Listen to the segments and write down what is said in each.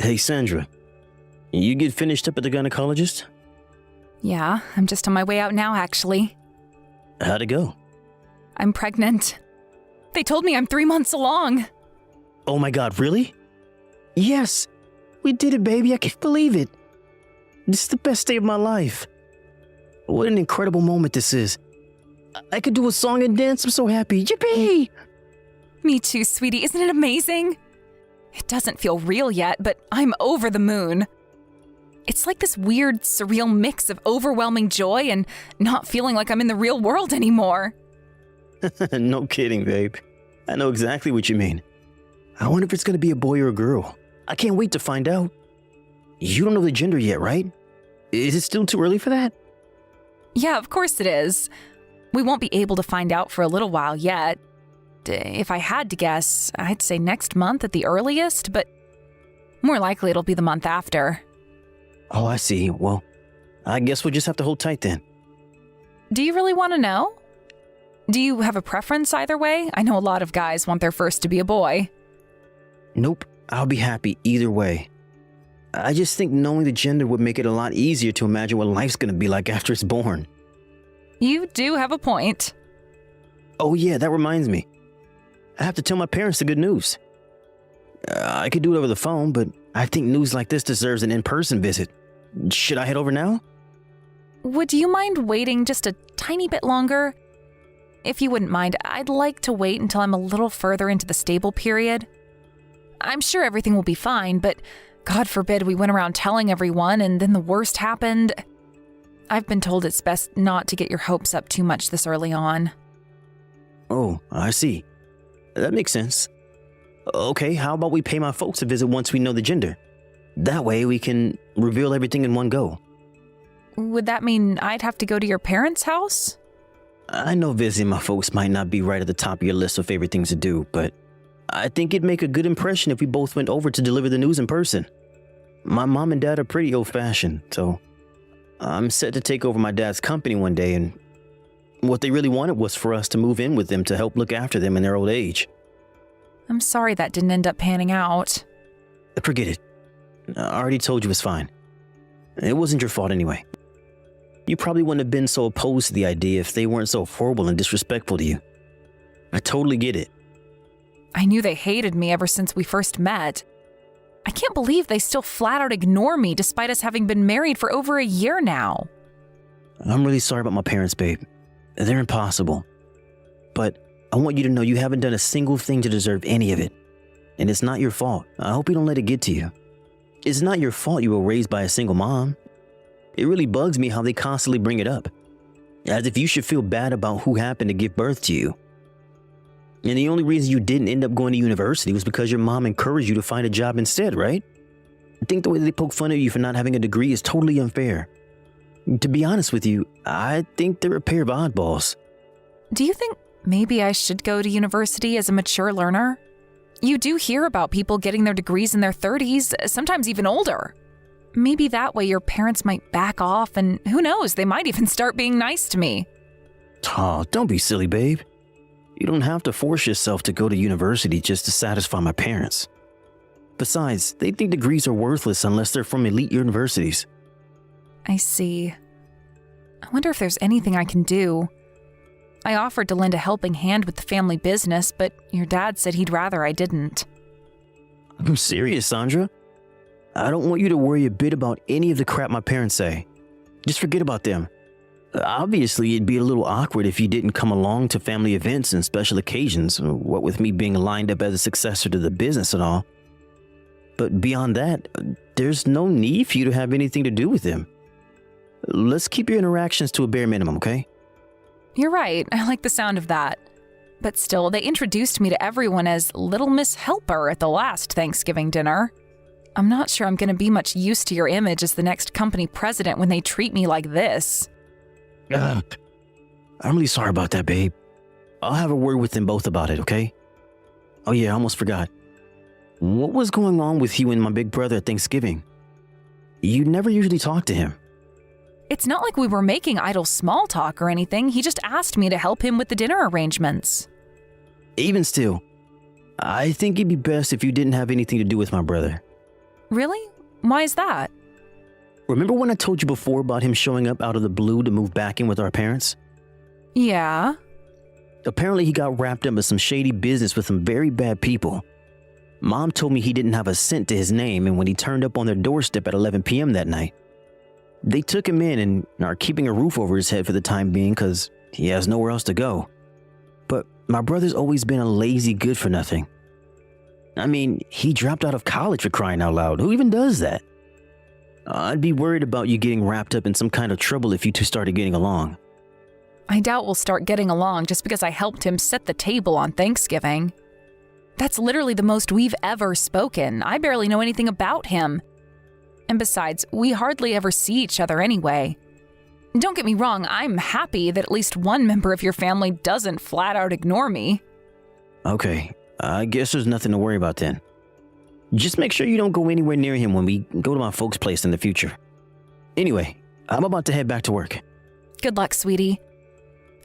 Hey, Sandra. You get finished up at the gynecologist? Yeah, I'm just on my way out now, actually. How'd it go? I'm pregnant. They told me I'm 3 months along. Oh my God, really? Yes, we did it, baby. I can't believe it. This is the best day of my life. What an incredible moment this is. I could do a song and dance. I'm so happy. Yippee! Me too, sweetie. Isn't it amazing? It doesn't feel real yet, but I'm over the moon. It's like this weird, surreal mix of overwhelming joy and not feeling like I'm in the real world anymore. No kidding, babe. I know exactly what you mean. I wonder if it's going to be a boy or a girl. I can't wait to find out. You don't know the gender yet, right? Is it still too early for that? Yeah, of course it is. We won't be able to find out for a little while yet. If I had to guess, I'd say next month at the earliest, but more likely it'll be the month after. Oh, I see. Well, I guess we'll just have to hold tight then. Do you really want to know? Do you have a preference either way? I know a lot of guys want their first to be a boy. Nope, I'll be happy either way. I just think knowing the gender would make it a lot easier to imagine what life's gonna be like after it's born. You do have a point. Oh yeah, that reminds me. I have to tell my parents the good news. I could do it over the phone, but I think news like this deserves an in-person visit. Should I head over now? Would you mind waiting just a tiny bit longer? If you wouldn't mind, I'd like to wait until I'm a little further into the stable period. I'm sure everything will be fine, but God forbid we went around telling everyone and then the worst happened. I've been told it's best not to get your hopes up too much this early on. Oh, I see. That makes sense. Okay, how about we pay my folks a visit once we know the gender? That way we can reveal everything in one go. Would that mean I'd have to go to your parents' house? I know visiting my folks might not be right at the top of your list of favorite things to do, but I think it'd make a good impression if we both went over to deliver the news in person. My mom and dad are pretty old-fashioned, so I'm set to take over my dad's company one day, and what they really wanted was for us to move in with them to help look after them in their old age. I'm sorry that didn't end up panning out. Forget it. I already told you it's fine. It wasn't your fault anyway. You probably wouldn't have been so opposed to the idea if they weren't so horrible and disrespectful to you. I totally get it. I knew they hated me ever since we first met. I can't believe they still flat out ignore me despite us having been married for over a year now. I'm really sorry about my parents, babe. They're impossible. But I want you to know you haven't done a single thing to deserve any of it. And it's not your fault. I hope you don't let it get to you. It's not your fault you were raised by a single mom. It really bugs me how they constantly bring it up, as if you should feel bad about who happened to give birth to you. And the only reason you didn't end up going to university was because your mom encouraged you to find a job instead, right? I think the way they poke fun at you for not having a degree is totally unfair. To be honest with you, I think they're a pair of oddballs. Do you think maybe I should go to university as a mature learner? You do hear about people getting their degrees in their 30s, sometimes even older. Maybe that way your parents might back off, and who knows, they might even start being nice to me. Oh, don't be silly, babe. You don't have to force yourself to go to university just to satisfy my parents. Besides, they think degrees are worthless unless they're from elite universities. I see. I wonder if there's anything I can do. I offered to lend a helping hand with the family business, but your dad said he'd rather I didn't. I'm serious, Sandra. I don't want you to worry a bit about any of the crap my parents say. Just forget about them. Obviously, it'd be a little awkward if you didn't come along to family events and special occasions, what with me being lined up as a successor to the business and all. But beyond that, there's no need for you to have anything to do with them. Let's keep your interactions to a bare minimum, okay? You're right, I like the sound of that. But still, they introduced me to everyone as Little Miss Helper at the last Thanksgiving dinner. I'm not sure I'm going to be much use to your image as the next company president when they treat me like this. I'm really sorry about that, babe. I'll have a word with them both about it, okay? Oh yeah, I almost forgot. What was going on with you and my big brother at Thanksgiving? You never usually talk to him. It's not like we were making idle small talk or anything. He just asked me to help him with the dinner arrangements. Even still, I think it'd be best if you didn't have anything to do with my brother. Really? Why is that? Remember when I told you before about him showing up out of the blue to move back in with our parents? Yeah. Apparently he got wrapped up in some shady business with some very bad people. Mom told me he didn't have a cent to his name, and when he turned up on their doorstep at 11 p.m. that night, they took him in and are keeping a roof over his head for the time being because he has nowhere else to go. But my brother's always been a lazy good-for-nothing. I mean, he dropped out of college for crying out loud. Who even does that? I'd be worried about you getting wrapped up in some kind of trouble if you two started getting along. I doubt we'll start getting along just because I helped him set the table on Thanksgiving. That's literally the most we've ever spoken. I barely know anything about him. And besides, we hardly ever see each other anyway. Don't get me wrong, I'm happy that at least one member of your family doesn't flat out ignore me. Okay, I guess there's nothing to worry about then. Just make sure you don't go anywhere near him when we go to my folks' place in the future. Anyway, I'm about to head back to work. Good luck, sweetie.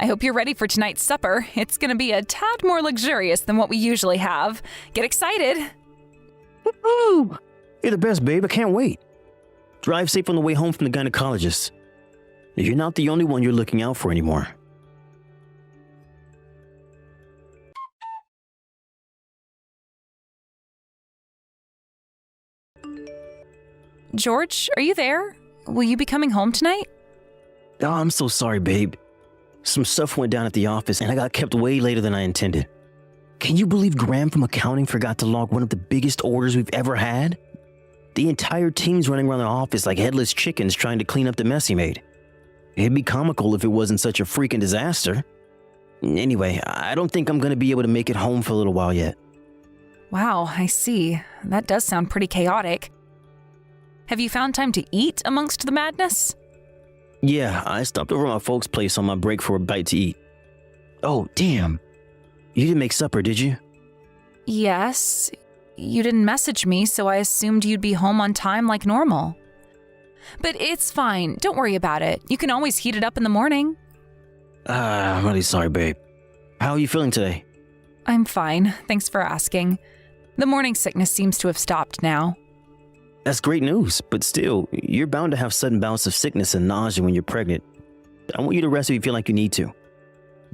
I hope you're ready for tonight's supper. It's going to be a tad more luxurious than what we usually have. Get excited. Woo! You're the best, babe. I can't wait. Drive safe on the way home from the gynecologist. You're not the only one you're looking out for anymore. George, are you there? Will you be coming home tonight? Oh, I'm so sorry, babe. Some stuff went down at the office and I got kept way later than I intended. Can you believe Graham from accounting forgot to log one of the biggest orders we've ever had? The entire team's running around the office like headless chickens trying to clean up the mess he made. It'd be comical if it wasn't such a freaking disaster. Anyway, I don't think I'm going to be able to make it home for a little while yet. Wow, I see. That does sound pretty chaotic. Have you found time to eat amongst the madness? Yeah, I stopped over at my folks' place on my break for a bite to eat. Oh, damn. You didn't make supper, did you? Yes. You didn't message me, so I assumed you'd be home on time like normal. But it's fine. Don't worry about it. You can always heat it up in the morning. I'm really sorry, babe. How are you feeling today? I'm fine. Thanks for asking. The morning sickness seems to have stopped now. That's great news, but still, you're bound to have sudden bouts of sickness and nausea when you're pregnant. I want you to rest if you feel like you need to.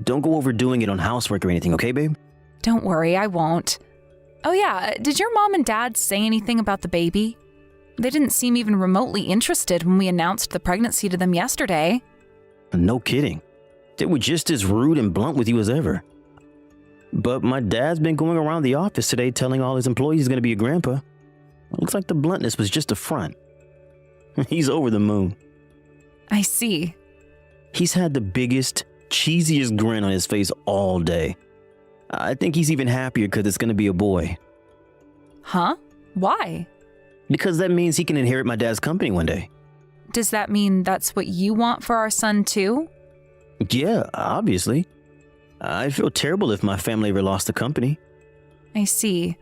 Don't go overdoing it on housework or anything, okay, babe? Don't worry, I won't. Oh yeah, did your mom and dad say anything about the baby? They didn't seem even remotely interested when we announced the pregnancy to them yesterday. No kidding. They were just as rude and blunt with you as ever. But my dad's been going around the office today telling all his employees he's going to be a grandpa. Looks like the bluntness was just a front. He's over the moon. I see. He's had the biggest, cheesiest grin on his face all day. I think he's even happier because it's going to be a boy. Huh? Why? Because that means he can inherit my dad's company one day. Does that mean that's what you want for our son too? Yeah, obviously. I'd feel terrible if my family ever lost the company. I see.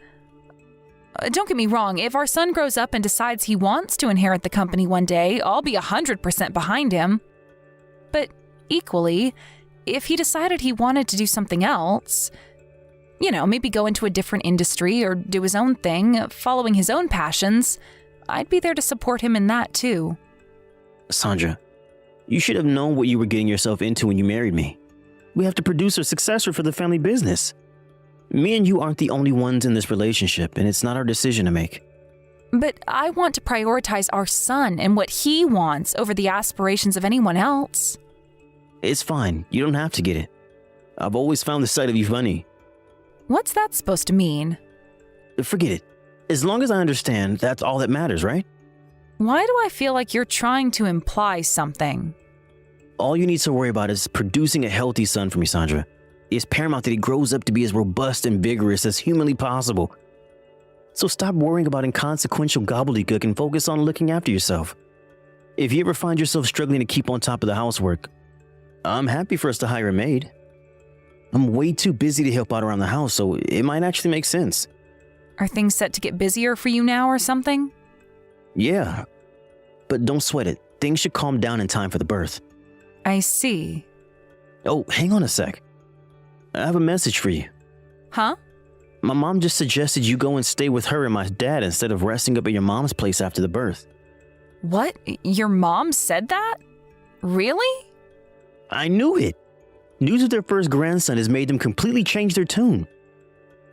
Don't get me wrong, if our son grows up and decides he wants to inherit the company one day, I'll be 100% behind him. But equally, if he decided he wanted to do something else, maybe go into a different industry or do his own thing, following his own passions, I'd be there to support him in that too. Sandra, you should have known what you were getting yourself into when you married me. We have to produce a successor for the family business. Me and you aren't the only ones in this relationship, and it's not our decision to make. But I want to prioritize our son and what he wants over the aspirations of anyone else. It's fine. You don't have to get it. I've always found the sight of you funny. What's that supposed to mean? Forget it. As long as I understand, that's all that matters, right? Why do I feel like you're trying to imply something? All you need to worry about is producing a healthy son for me, Sandra. It's paramount that he grows up to be as robust and vigorous as humanly possible. So stop worrying about inconsequential gobbledygook and focus on looking after yourself. If you ever find yourself struggling to keep on top of the housework, I'm happy for us to hire a maid. I'm way too busy to help out around the house, so it might actually make sense. Are things set to get busier for you now or something? Yeah, but don't sweat it. Things should calm down in time for the birth. I see. Oh, hang on a sec. I have a message for you. Huh? My mom just suggested you go and stay with her and my dad instead of resting up at your mom's place after the birth. What? Your mom said that? Really? I knew it. News of their first grandson has made them completely change their tune.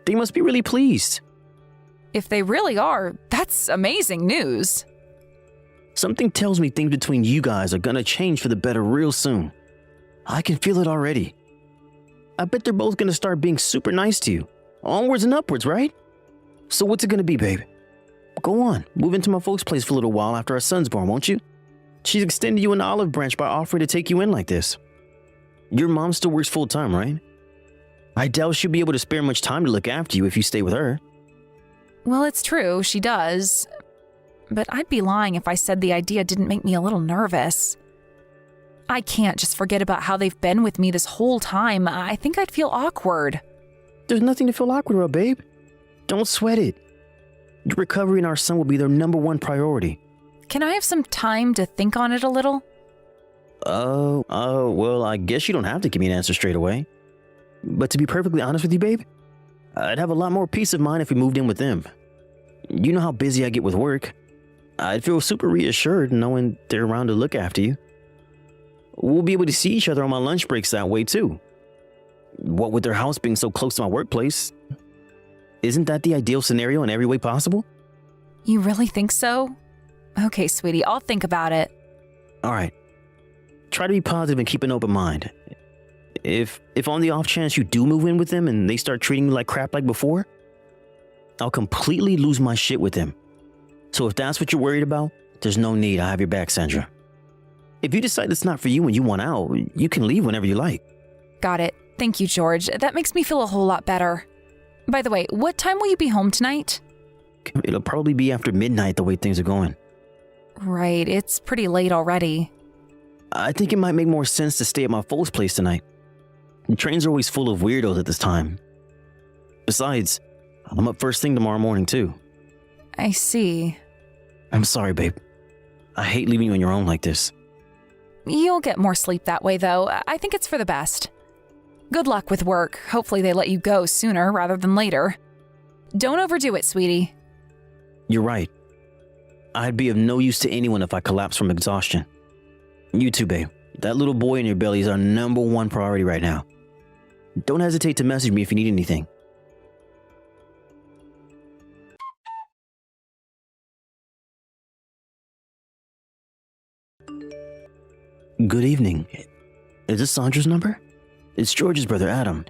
They must be really pleased. If they really are, that's amazing news. Something tells me things between you guys are gonna change for the better real soon. I can feel it already. I bet they're both gonna start being super nice to you. Onwards and upwards, right? So what's it gonna be, babe? Go on, move into my folks' place for a little while after our son's born, won't you? She's extended you an olive branch by offering to take you in like this. Your mom still works full-time, right? I doubt she'll be able to spare much time to look after you if you stay with her. Well, it's true, she does. But I'd be lying if I said the idea didn't make me a little nervous. I can't just forget about how they've been with me this whole time. I think I'd feel awkward. There's nothing to feel awkward about, babe. Don't sweat it. Your recovery and our son will be their #1 priority. Can I have some time to think on it a little? Well, I guess you don't have to give me an answer straight away. But to be perfectly honest with you, babe, I'd have a lot more peace of mind if we moved in with them. You know how busy I get with work. I'd feel super reassured knowing they're around to look after you. We'll be able to see each other on my lunch breaks that way, too. What with their house being so close to my workplace, isn't that the ideal scenario in every way possible? You really think so? Okay, sweetie, I'll think about it. All right. Try to be positive and keep an open mind. If on the off chance you do move in with them and they start treating you like crap like before, I'll completely lose my shit with them. So if that's what you're worried about, there's no need. I have your back, Sandra. If you decide it's not for you and you want out, you can leave whenever you like. Got it. Thank you, George. That makes me feel a whole lot better. By the way, what time will you be home tonight? It'll probably be after midnight the way things are going. Right, it's pretty late already. I think it might make more sense to stay at my folks' place tonight. The trains are always full of weirdos at this time. Besides, I'm up first thing tomorrow morning too. I see. I'm sorry, babe. I hate leaving you on your own like this. You'll get more sleep that way, though. I think it's for the best. Good luck with work. Hopefully they let you go sooner rather than later. Don't overdo it, sweetie. You're right. I'd be of no use to anyone if I collapse from exhaustion. You too, babe. That little boy in your belly is our #1 priority right now. Don't hesitate to message me if you need anything. Good evening. Is this Sandra's number? It's George's brother, Adam.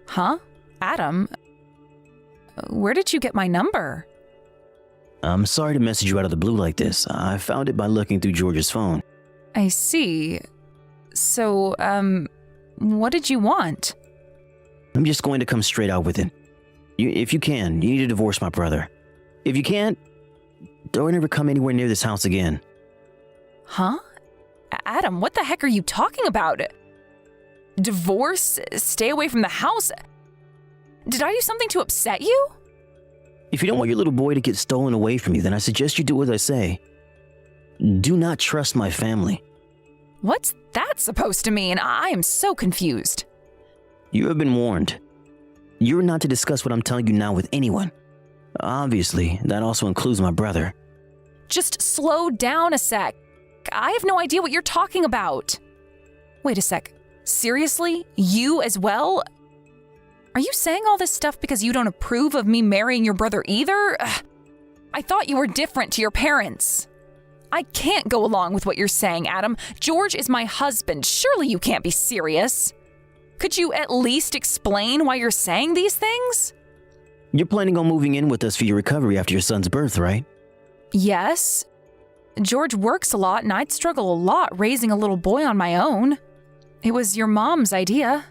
Huh? Adam? Where did you get my number? I'm sorry to message you out of the blue like this. I found it by looking through George's phone. I see. So, what did you want? I'm just going to come straight out with it. If you can, you need to divorce my brother. If you can't, don't ever come anywhere near this house again. Huh? Adam, what the heck are you talking about? Divorce? Stay away from the house? Did I do something to upset you? If you don't want your little boy to get stolen away from you, then I suggest you do as I say. Do not trust my family. What's that supposed to mean? I am so confused. You have been warned. You're not to discuss what I'm telling you now with anyone. Obviously, that also includes my brother. Just slow down a sec. I have no idea what you're talking about. Wait a sec. Seriously? You as well? Are you saying all this stuff because you don't approve of me marrying your brother either? I thought you were different to your parents. I can't go along with what you're saying, Adam. George is my husband. Surely you can't be serious. Could you at least explain why you're saying these things? You're planning on moving in with us for your recovery after your son's birth, right? Yes. George works a lot and I'd struggle a lot raising a little boy on my own. It was your mom's idea.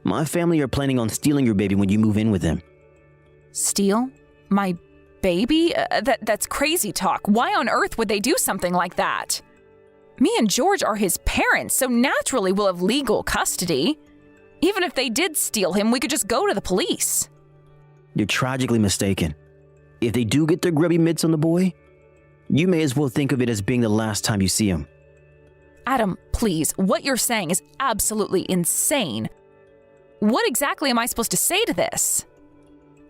My family are planning on stealing your baby when you move in with them. Steal? My baby? That's crazy talk. Why on earth would they do something like that? Me and George are his parents, so naturally we'll have legal custody. Even if they did steal him, we could just go to the police. You're tragically mistaken. If they do get their grubby mitts on the boy, you may as well think of it as being the last time you see him. Adam, please, what you're saying is absolutely insane. What exactly am I supposed to say to this?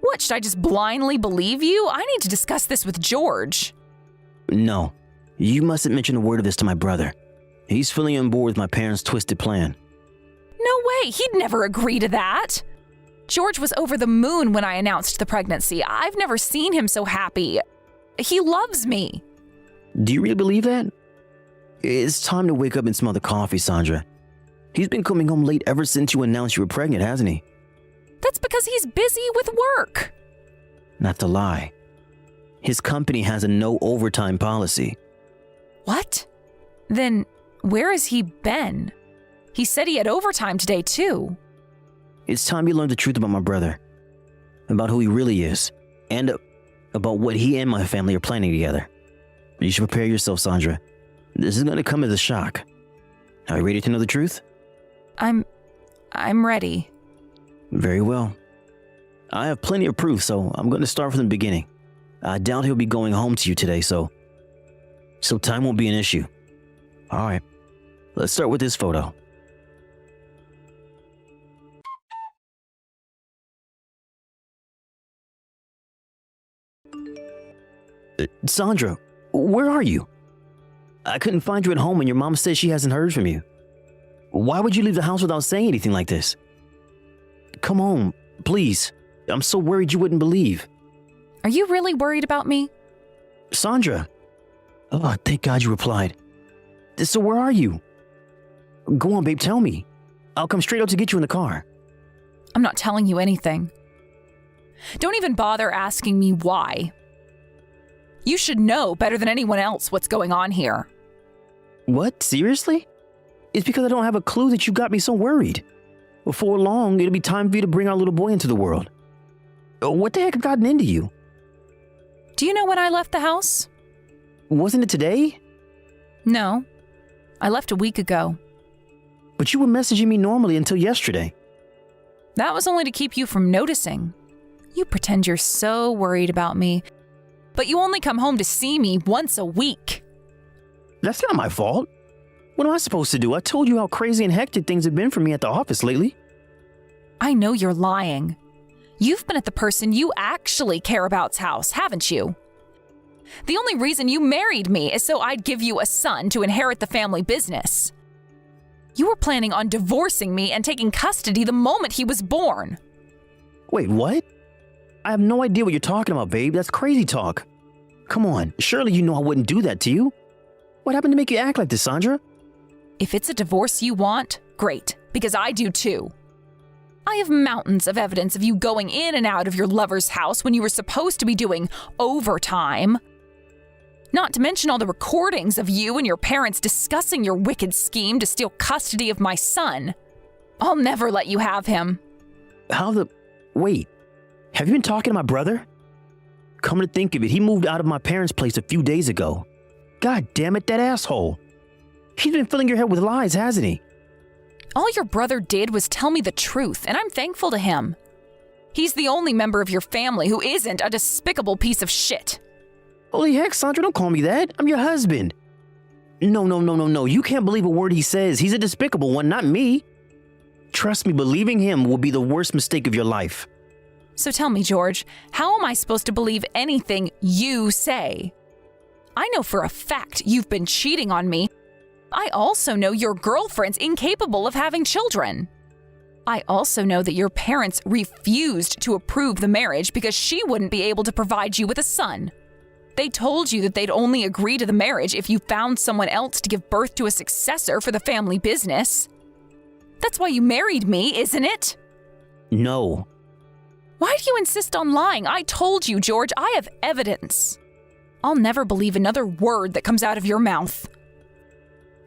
What, should I just blindly believe you? I need to discuss this with George. No, you mustn't mention a word of this to my brother. He's fully on board with my parents' twisted plan. No way, he'd never agree to that. George was over the moon when I announced the pregnancy. I've never seen him so happy. He loves me. Do you really believe that? It's time to wake up and smell the coffee, Sandra. He's been coming home late ever since you announced you were pregnant, hasn't he? That's because he's busy with work. Not to lie. His company has a no overtime policy. What? Then where has he been? He said he had overtime today too. It's time you learned the truth about my brother. About who he really is. And about what he and my family are planning together. You should prepare yourself, Sandra. This is going to come as a shock. Are you ready to know the truth? I'm ready. Very well. I have plenty of proof, so I'm going to start from the beginning. I doubt he'll be going home to you today, so time won't be an issue. All right, let's start with this photo. Sandra, where are you? I couldn't find you at home and your mom says she hasn't heard from you. Why would you leave the house without saying anything like this? Come home, please. I'm so worried you wouldn't believe. Are you really worried about me? Sandra. Oh, thank God you replied. So where are you? Go on, babe, tell me. I'll come straight out to get you in the car. I'm not telling you anything. Don't even bother asking me why. You should know better than anyone else what's going on here. What? Seriously? It's because I don't have a clue that you got me so worried. Before long, it'll be time for you to bring our little boy into the world. What the heck have gotten into you? Do you know when I left the house? Wasn't it today? No. I left a week ago. But you were messaging me normally until yesterday. That was only to keep you from noticing. You pretend you're so worried about me, but you only come home to see me once a week. That's not my fault. What am I supposed to do? I told you how crazy and hectic things have been for me at the office lately. I know you're lying. You've been at the person you actually care about's house, haven't you? The only reason you married me is so I'd give you a son to inherit the family business. You were planning on divorcing me and taking custody the moment he was born. Wait, what? I have no idea what you're talking about, babe. That's crazy talk. Come on, surely you know I wouldn't do that to you. What happened to make you act like this, Sandra? If it's a divorce you want, great, because I do too. I have mountains of evidence of you going in and out of your lover's house when you were supposed to be doing overtime. Not to mention all the recordings of you and your parents discussing your wicked scheme to steal custody of my son. I'll never let you have him. Wait, have you been talking to my brother? Come to think of it, he moved out of my parents' place a few days ago. God damn it, that asshole. He's been filling your head with lies, hasn't he? All your brother did was tell me the truth, and I'm thankful to him. He's the only member of your family who isn't a despicable piece of shit. Holy heck, Sandra, don't call me that. I'm your husband. No. You can't believe a word he says. He's a despicable one, not me. Trust me, believing him will be the worst mistake of your life. So tell me, George, how am I supposed to believe anything you say? I know for a fact you've been cheating on me. I also know your girlfriend's incapable of having children. I also know that your parents refused to approve the marriage because she wouldn't be able to provide you with a son. They told you that they'd only agree to the marriage if you found someone else to give birth to a successor for the family business. That's why you married me, isn't it? No. Why do you insist on lying? I told you, George, I have evidence. I'll never believe another word that comes out of your mouth.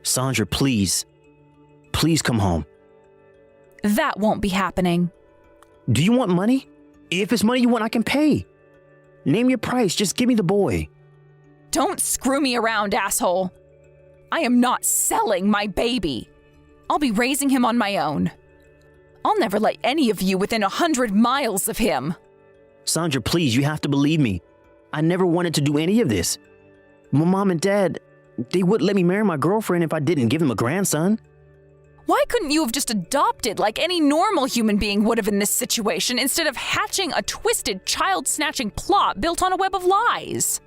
Sandra, please. Please come home. That won't be happening. Do you want money? If it's money you want, I can pay. Name your price, just give me the boy. Don't screw me around, asshole. I am not selling my baby. I'll be raising him on my own. I'll never let any of you within 100 miles of him. Sandra, please, you have to believe me. I never wanted to do any of this. My mom and dad, they wouldn't let me marry my girlfriend if I didn't give them a grandson. Why couldn't you have just adopted like any normal human being would have in this situation instead of hatching a twisted, child-snatching plot built on a web of lies?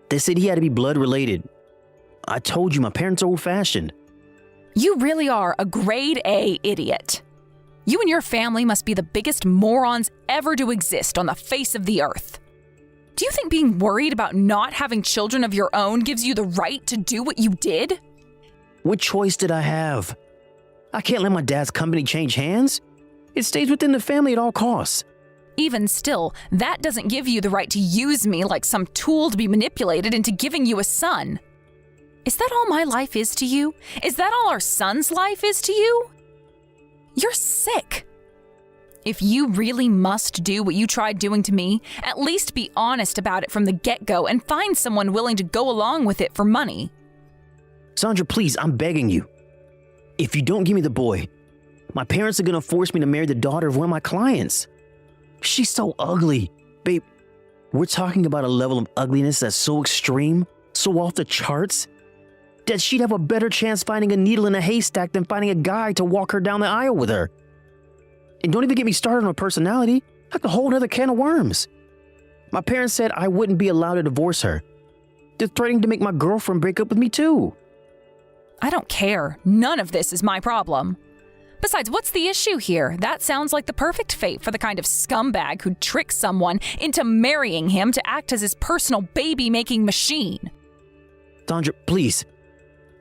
They said he had to be blood related. I told you my parents are old-fashioned. You really are a grade A idiot. You and your family must be the biggest morons ever to exist on the face of the earth. Do you think being worried about not having children of your own gives you the right to do what you did? What choice did I have? I can't let my dad's company change hands. It stays within the family at all costs. Even still, that doesn't give you the right to use me like some tool to be manipulated into giving you a son. Is that all my life is to you? Is that all our son's life is to you? You're sick. If you really must do what you tried doing to me, at least be honest about it from the get-go and find someone willing to go along with it for money. Sandra, please, I'm begging you. If you don't give me the boy, my parents are going to force me to marry the daughter of one of my clients. She's so ugly. Babe, we're talking about a level of ugliness that's so extreme, so off the charts, that she'd have a better chance finding a needle in a haystack than finding a guy to walk her down the aisle with her. And don't even get me started on her personality. That's a whole other can of worms. My parents said I wouldn't be allowed to divorce her. They're threatening to make my girlfriend break up with me too. I don't care. None of this is my problem. Besides, what's the issue here? That sounds like the perfect fate for the kind of scumbag who'd trick someone into marrying him to act as his personal baby-making machine. Sandra, please.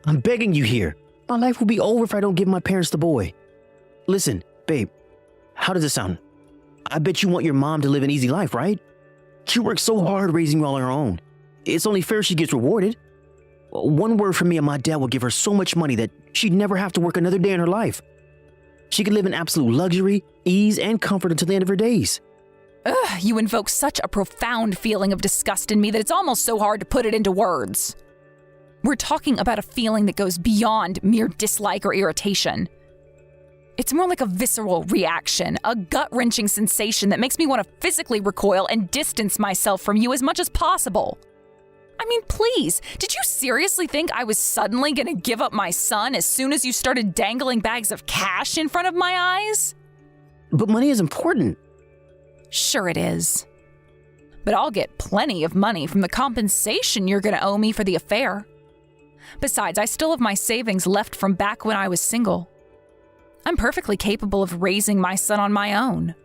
I'm begging you here. My life will be over if I don't give my parents the boy. Listen, babe, how does it sound? I bet you want your mom to live an easy life, right? She worked so hard raising you all on her own. It's only fair she gets rewarded. One word from me and my dad will give her so much money that she'd never have to work another day in her life. She could live in absolute luxury, ease, and comfort until the end of her days. Ugh, you invoke such a profound feeling of disgust in me that it's almost so hard to put it into words. We're talking about a feeling that goes beyond mere dislike or irritation. It's more like a visceral reaction, a gut-wrenching sensation that makes me want to physically recoil and distance myself from you as much as possible. I mean, please, did you seriously think I was suddenly going to give up my son as soon as you started dangling bags of cash in front of my eyes? But money is important. Sure it is. But I'll get plenty of money from the compensation you're going to owe me for the affair. Besides, I still have my savings left from back when I was single. I'm perfectly capable of raising my son on my own.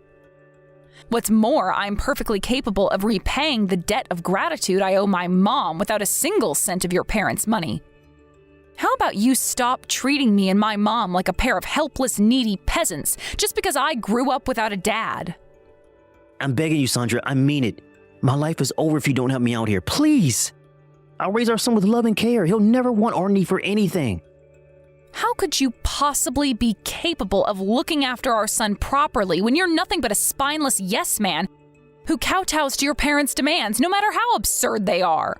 What's more, I'm perfectly capable of repaying the debt of gratitude I owe my mom without a single cent of your parents' money. How about you stop treating me and my mom like a pair of helpless, needy peasants just because I grew up without a dad? I'm begging you, Sandra. I mean it. My life is over if you don't help me out here. Please. I'll raise our son with love and care. He'll never want or need for anything. How could you possibly be capable of looking after our son properly when you're nothing but a spineless yes man who kowtows to your parents' demands, no matter how absurd they are?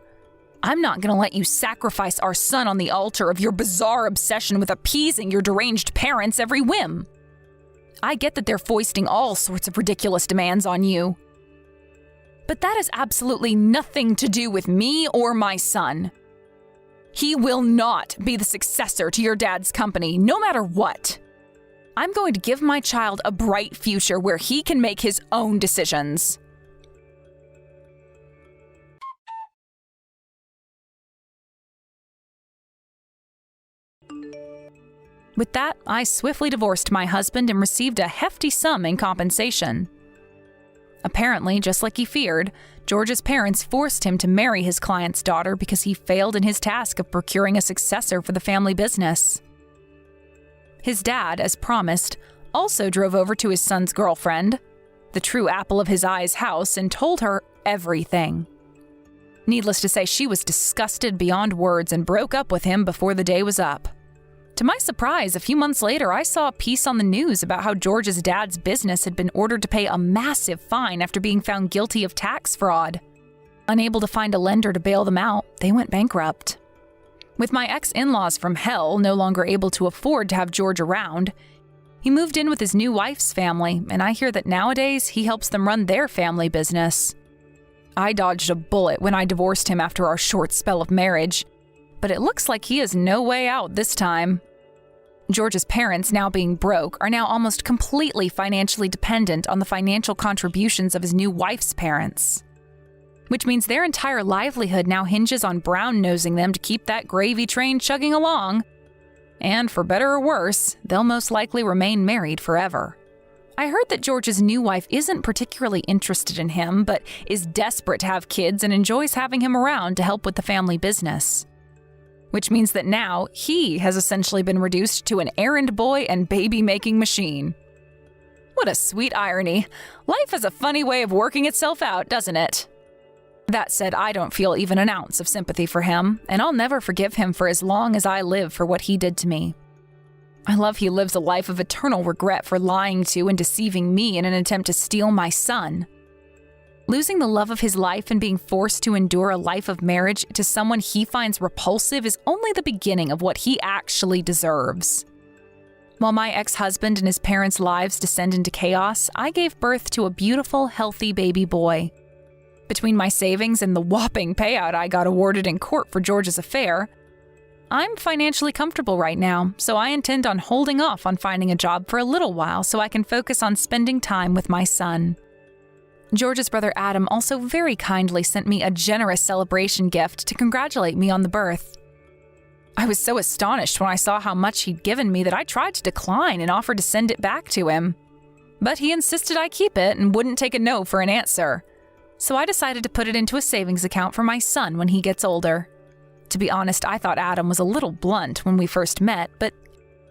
I'm not going to let you sacrifice our son on the altar of your bizarre obsession with appeasing your deranged parents' every whim. I get that they're foisting all sorts of ridiculous demands on you. But that has absolutely nothing to do with me or my son. He will not be the successor to your dad's company, no matter what. I'm going to give my child a bright future where he can make his own decisions. With that, I swiftly divorced my husband and received a hefty sum in compensation. Apparently, just like he feared, George's parents forced him to marry his client's daughter because he failed in his task of procuring a successor for the family business. His dad, as promised, also drove over to his son's girlfriend, the true apple of his eye's house, and told her everything. Needless to say, she was disgusted beyond words and broke up with him before the day was up. To my surprise, a few months later, I saw a piece on the news about how George's dad's business had been ordered to pay a massive fine after being found guilty of tax fraud. Unable to find a lender to bail them out, they went bankrupt. With my ex-in-laws from hell no longer able to afford to have George around, he moved in with his new wife's family, and I hear that nowadays he helps them run their family business. I dodged a bullet when I divorced him after our short spell of marriage, but it looks like he has no way out this time. George's parents, now being broke, are now almost completely financially dependent on the financial contributions of his new wife's parents. Which means their entire livelihood now hinges on brown-nosing them to keep that gravy train chugging along. And for better or worse, they'll most likely remain married forever. I heard that George's new wife isn't particularly interested in him, but is desperate to have kids and enjoys having him around to help with the family business. Which means that now he has essentially been reduced to an errand boy and baby-making machine. What a sweet irony. Life has a funny way of working itself out, doesn't it? That said, I don't feel even an ounce of sympathy for him, and I'll never forgive him for as long as I live for what he did to me. I love he lives a life of eternal regret for lying to and deceiving me in an attempt to steal my son. Losing the love of his life and being forced to endure a life of marriage to someone he finds repulsive is only the beginning of what he actually deserves. While my ex-husband and his parents' lives descend into chaos, I gave birth to a beautiful, healthy baby boy. Between my savings and the whopping payout I got awarded in court for George's affair, I'm financially comfortable right now, so I intend on holding off on finding a job for a little while so I can focus on spending time with my son. George's brother Adam also very kindly sent me a generous celebration gift to congratulate me on the birth. I was so astonished when I saw how much he'd given me that I tried to decline and offered to send it back to him. But he insisted I keep it and wouldn't take a no for an answer. So I decided to put it into a savings account for my son when he gets older. To be honest, I thought Adam was a little blunt when we first met, but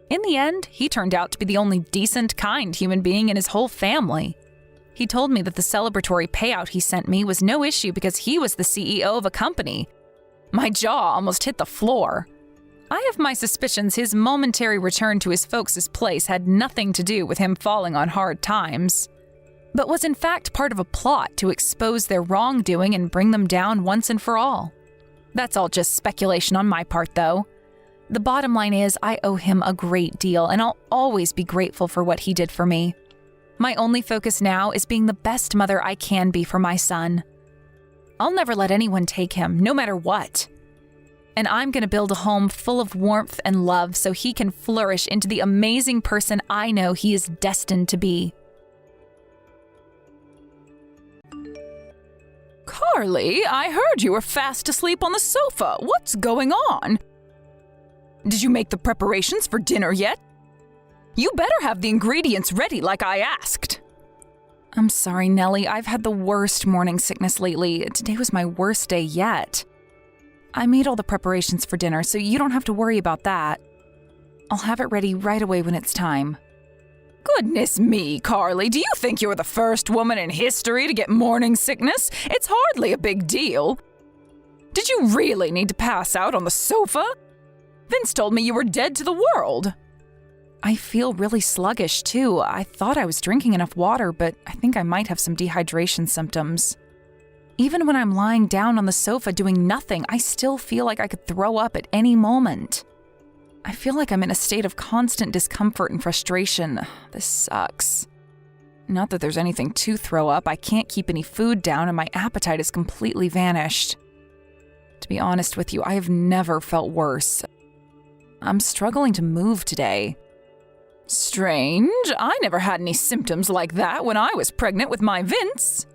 in the end, he turned out to be the only decent, kind human being in his whole family. He told me that the celebratory payout he sent me was no issue because he was the CEO of a company. My jaw almost hit the floor. I have my suspicions his momentary return to his folks' place had nothing to do with him falling on hard times, but was in fact part of a plot to expose their wrongdoing and bring them down once and for all. That's all just speculation on my part, though. The bottom line is I owe him a great deal, and I'll always be grateful for what he did for me. My only focus now is being the best mother I can be for my son. I'll never let anyone take him, no matter what. And I'm going to build a home full of warmth and love so he can flourish into the amazing person I know he is destined to be. Carly, I heard you were fast asleep on the sofa. What's going on? Did you make the preparations for dinner yet? You better have the ingredients ready like I asked. I'm sorry, Nellie. I've had the worst morning sickness lately. Today was my worst day yet. I made all the preparations for dinner, so you don't have to worry about that. I'll have it ready right away when it's time. Goodness me, Carly, do you think you're the first woman in history to get morning sickness? It's hardly a big deal. Did you really need to pass out on the sofa? Vince told me you were dead to the world. I feel really sluggish, too. I thought I was drinking enough water, but I think I might have some dehydration symptoms. Even when I'm lying down on the sofa doing nothing, I still feel like I could throw up at any moment. I feel like I'm in a state of constant discomfort and frustration. This sucks. Not that there's anything to throw up. I can't keep any food down and my appetite has completely vanished. To be honest with you, I have never felt worse. I'm struggling to move today. Strange. I never had any symptoms like that when I was pregnant with my Vince.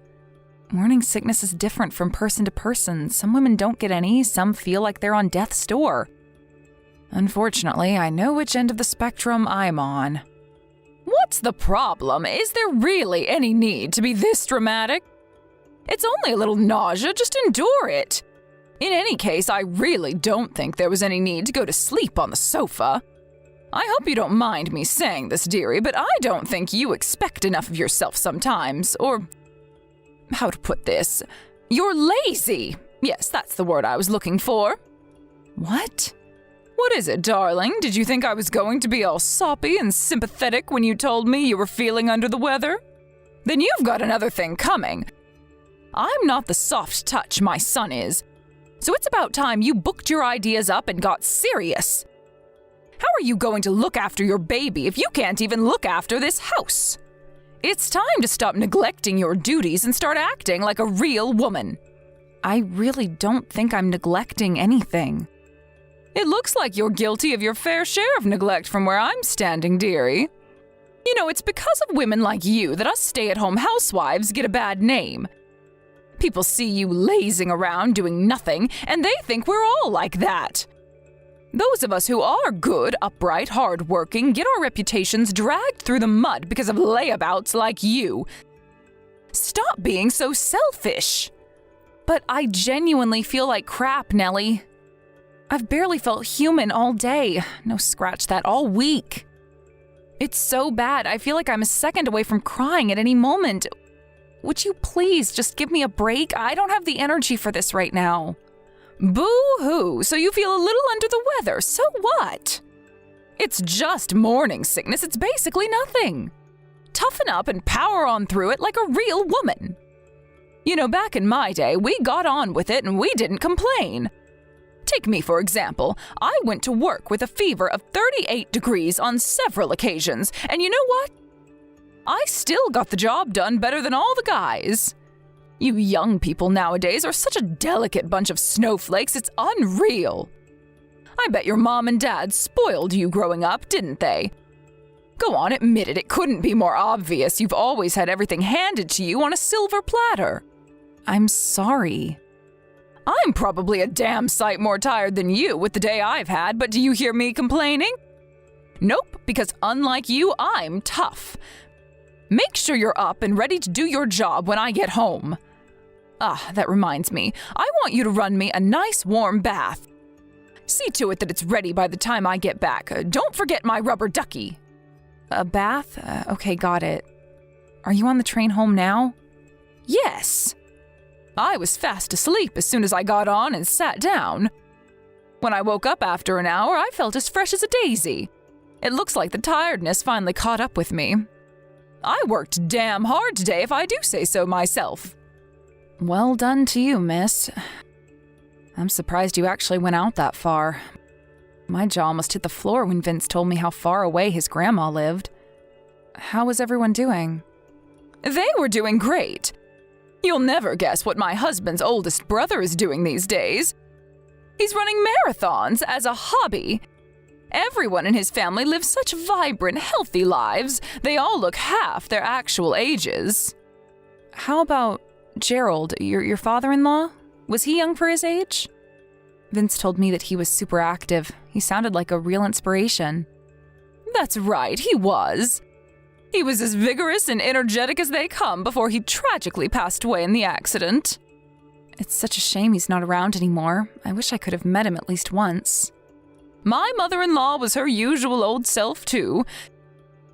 Morning sickness is different from person to person. Some women don't get any, some feel like they're on death's door. Unfortunately, I know which end of the spectrum I'm on. What's the problem? Is there really any need to be this dramatic? It's only a little nausea, just endure it. In any case, I really don't think there was any need to go to sleep on the sofa. I hope you don't mind me saying this, dearie, but I don't think you expect enough of yourself sometimes, or how to put this? You're lazy. Yes, that's the word I was looking for. What? What is it, darling? Did you think I was going to be all soppy and sympathetic when you told me you were feeling under the weather? Then you've got another thing coming. I'm not the soft touch my son is, so it's about time you booked your ideas up and got serious. How are you going to look after your baby if you can't even look after this house? It's time to stop neglecting your duties and start acting like a real woman. I really don't think I'm neglecting anything. It looks like you're guilty of your fair share of neglect from where I'm standing, dearie. You know, it's because of women like you that us stay-at-home housewives get a bad name. People see you lazing around doing nothing, and they think we're all like that. Those of us who are good, upright, hard-working get our reputations dragged through the mud because of layabouts like you. Stop being so selfish. But I genuinely feel like crap, Nellie. I've barely felt human all day. No, scratch that, all week. It's so bad, I feel like I'm a second away from crying at any moment. Would you please just give me a break? I don't have the energy for this right now. Boo-hoo, so you feel a little under the weather, so what? It's just morning sickness, it's basically nothing. Toughen up and power on through it like a real woman. You know, back in my day, we got on with it and we didn't complain. Take me, for example. I went to work with a fever of 38 degrees on several occasions, and you know what? I still got the job done better than all the guys. You young people nowadays are such a delicate bunch of snowflakes, it's unreal. I bet your mom and dad spoiled you growing up, didn't they? Go on, admit it couldn't be more obvious you've always had everything handed to you on a silver platter. I'm sorry. I'm probably a damn sight more tired than you with the day I've had, but do you hear me complaining? Nope, because unlike you, I'm tough. Make sure you're up and ready to do your job when I get home. Ah, that reminds me. I want you to run me a nice warm bath. See to it that it's ready by the time I get back. Don't forget my rubber ducky. A bath? Okay, got it. Are you on the train home now? Yes. I was fast asleep as soon as I got on and sat down. When I woke up after an hour, I felt as fresh as a daisy. It looks like the tiredness finally caught up with me. I worked damn hard today, if I do say so myself. Well done to you, miss. I'm surprised you actually went out that far. My jaw almost hit the floor when Vince told me how far away his grandma lived. How was everyone doing? They were doing great. You'll never guess what my husband's oldest brother is doing these days. He's running marathons as a hobby. Everyone in his family lives such vibrant, healthy lives. They all look half their actual ages. How about Gerald, your father-in-law? Was he young for his age? Vince told me that he was super active. He sounded like a real inspiration. That's right, he was. He was as vigorous and energetic as they come before he tragically passed away in the accident. It's such a shame he's not around anymore. I wish I could have met him at least once. My mother-in-law was her usual old self, too.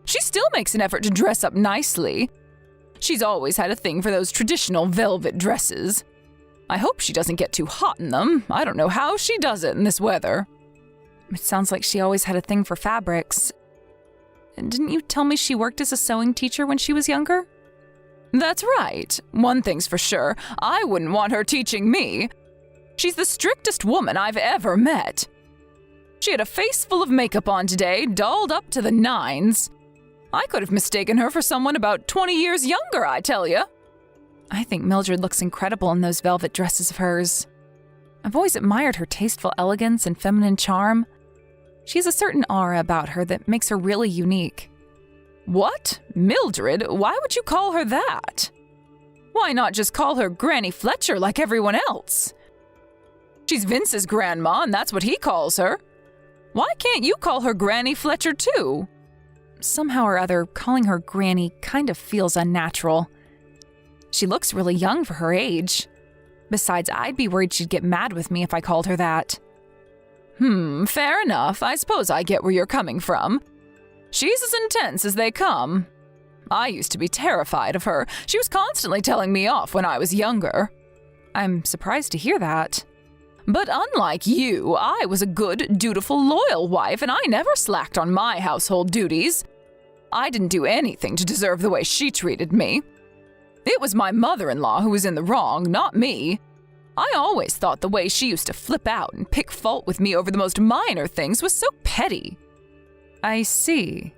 She still makes an effort to dress up nicely. She's always had a thing for those traditional velvet dresses. I hope she doesn't get too hot in them. I don't know how she does it in this weather. It sounds like she always had a thing for fabrics. Didn't you tell me she worked as a sewing teacher when she was younger? That's right. One thing's for sure, I wouldn't want her teaching me. She's the strictest woman I've ever met. She had a face full of makeup on today, dolled up to the nines. I could have mistaken her for someone about 20 years younger, I tell you. I think Mildred looks incredible in those velvet dresses of hers. I've always admired her tasteful elegance and feminine charm. She has a certain aura about her that makes her really unique. What? Mildred? Why would you call her that? Why not just call her Granny Fletcher like everyone else? She's Vince's grandma, and that's what he calls her. Why can't you call her Granny Fletcher too? Somehow or other, calling her Granny kind of feels unnatural. She looks really young for her age. Besides, I'd be worried she'd get mad with me if I called her that. Fair enough. I suppose I get where you're coming from. She's as intense as they come. I used to be terrified of her. She was constantly telling me off when I was younger. I'm surprised to hear that. But unlike you, I was a good, dutiful, loyal wife, and I never slacked on my household duties. I didn't do anything to deserve the way she treated me. It was my mother-in-law who was in the wrong, not me. I always thought the way she used to flip out and pick fault with me over the most minor things was so petty. I see.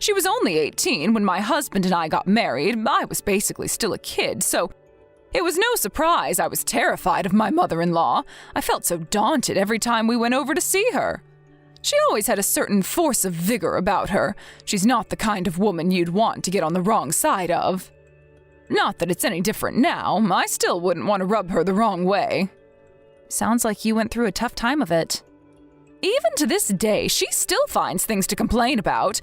She was only 18 when my husband and I got married. I was basically still a kid, so It was no surprise I was terrified of my mother-in-law. I felt so daunted every time we went over to see her. She always had a certain force of vigor about her. She's not the kind of woman you'd want to get on the wrong side of. Not that it's any different now. I still wouldn't want to rub her the wrong way. Sounds like you went through a tough time of it. Even to this day, she still finds things to complain about.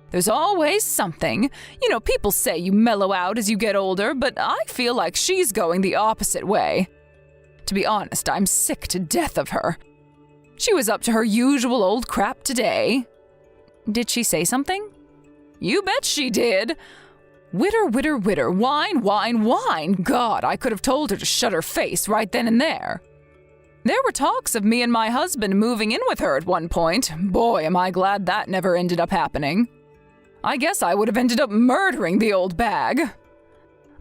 There's always something. You know, people say you mellow out as you get older, but I feel like she's going the opposite way. To be honest, I'm sick to death of her. She was up to her usual old crap today. Did she say something? You bet she did. Witter, witter, witter, whine, whine, whine. God, I could have told her to shut her face right then and there. There were talks of me and my husband moving in with her at one point. Boy, am I glad that never ended up happening. I guess I would have ended up murdering the old bag.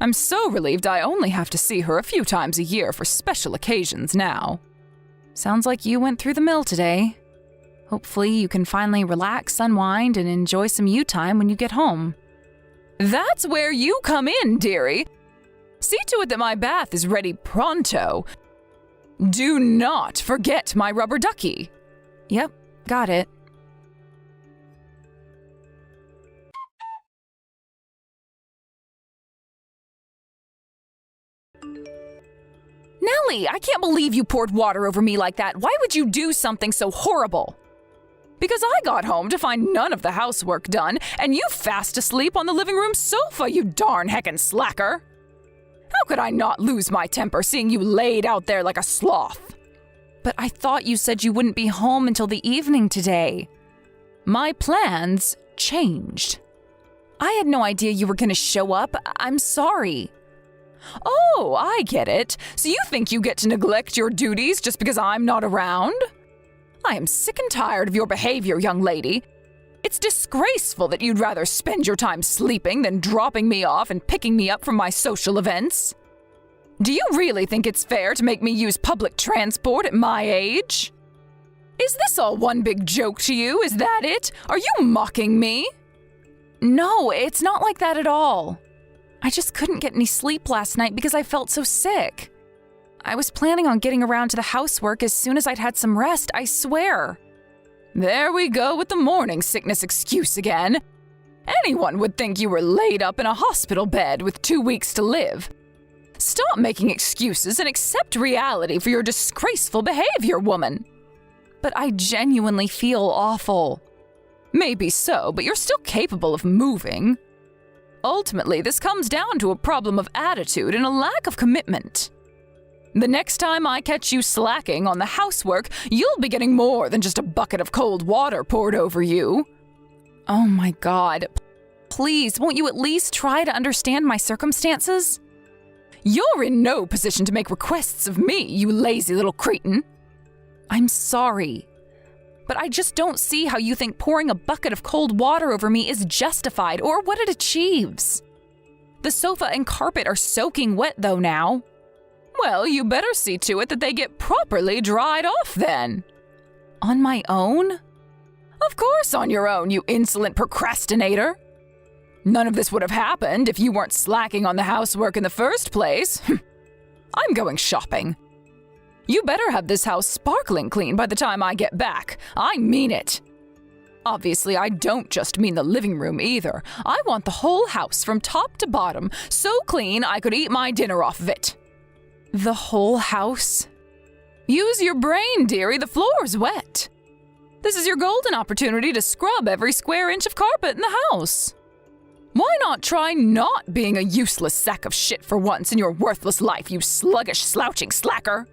I'm so relieved I only have to see her a few times a year for special occasions now. Sounds like you went through the mill today. Hopefully you can finally relax, unwind, and enjoy some you time when you get home. That's where you come in, dearie. See to it that my bath is ready pronto. Do not forget my rubber ducky. Yep, got it. Nellie, I can't believe you poured water over me like that. Why would you do something so horrible? Because I got home to find none of the housework done, and you fast asleep on the living room sofa, you darn heckin' slacker. How could I not lose my temper seeing you laid out there like a sloth? But I thought you said you wouldn't be home until the evening today. My plans changed. I had no idea you were going to show up. I'm sorry. Oh, I get it. So you think you get to neglect your duties just because I'm not around? I am sick and tired of your behavior, young lady. It's disgraceful that you'd rather spend your time sleeping than dropping me off and picking me up from my social events. Do you really think it's fair to make me use public transport at my age? Is this all one big joke to you? Is that it? Are you mocking me? No, it's not like that at all. I just couldn't get any sleep last night because I felt so sick. I was planning on getting around to the housework as soon as I'd had some rest, I swear. There we go with the morning sickness excuse again. Anyone would think you were laid up in a hospital bed with 2 weeks to live. Stop making excuses and accept reality for your disgraceful behavior, woman. But I genuinely feel awful. Maybe so, but you're still capable of moving. Ultimately, this comes down to a problem of attitude and a lack of commitment. The next time I catch you slacking on the housework, you'll be getting more than just a bucket of cold water poured over you. Oh my God. Please, won't you at least try to understand my circumstances? You're in no position to make requests of me, you lazy little cretin. I'm sorry, but I just don't see how you think pouring a bucket of cold water over me is justified or what it achieves. The sofa and carpet are soaking wet though now. Well, you better see to it that they get properly dried off then. On my own? Of course on your own, you insolent procrastinator. None of this would have happened if you weren't slacking on the housework in the first place. I'm going shopping. You better have this house sparkling clean by the time I get back. I mean it. Obviously, I don't just mean the living room either. I want the whole house from top to bottom so clean I could eat my dinner off of it. The whole house? Use your brain, dearie. The floor's wet. This is your golden opportunity to scrub every square inch of carpet in the house. Why not try not being a useless sack of shit for once in your worthless life, you sluggish, slouching slacker?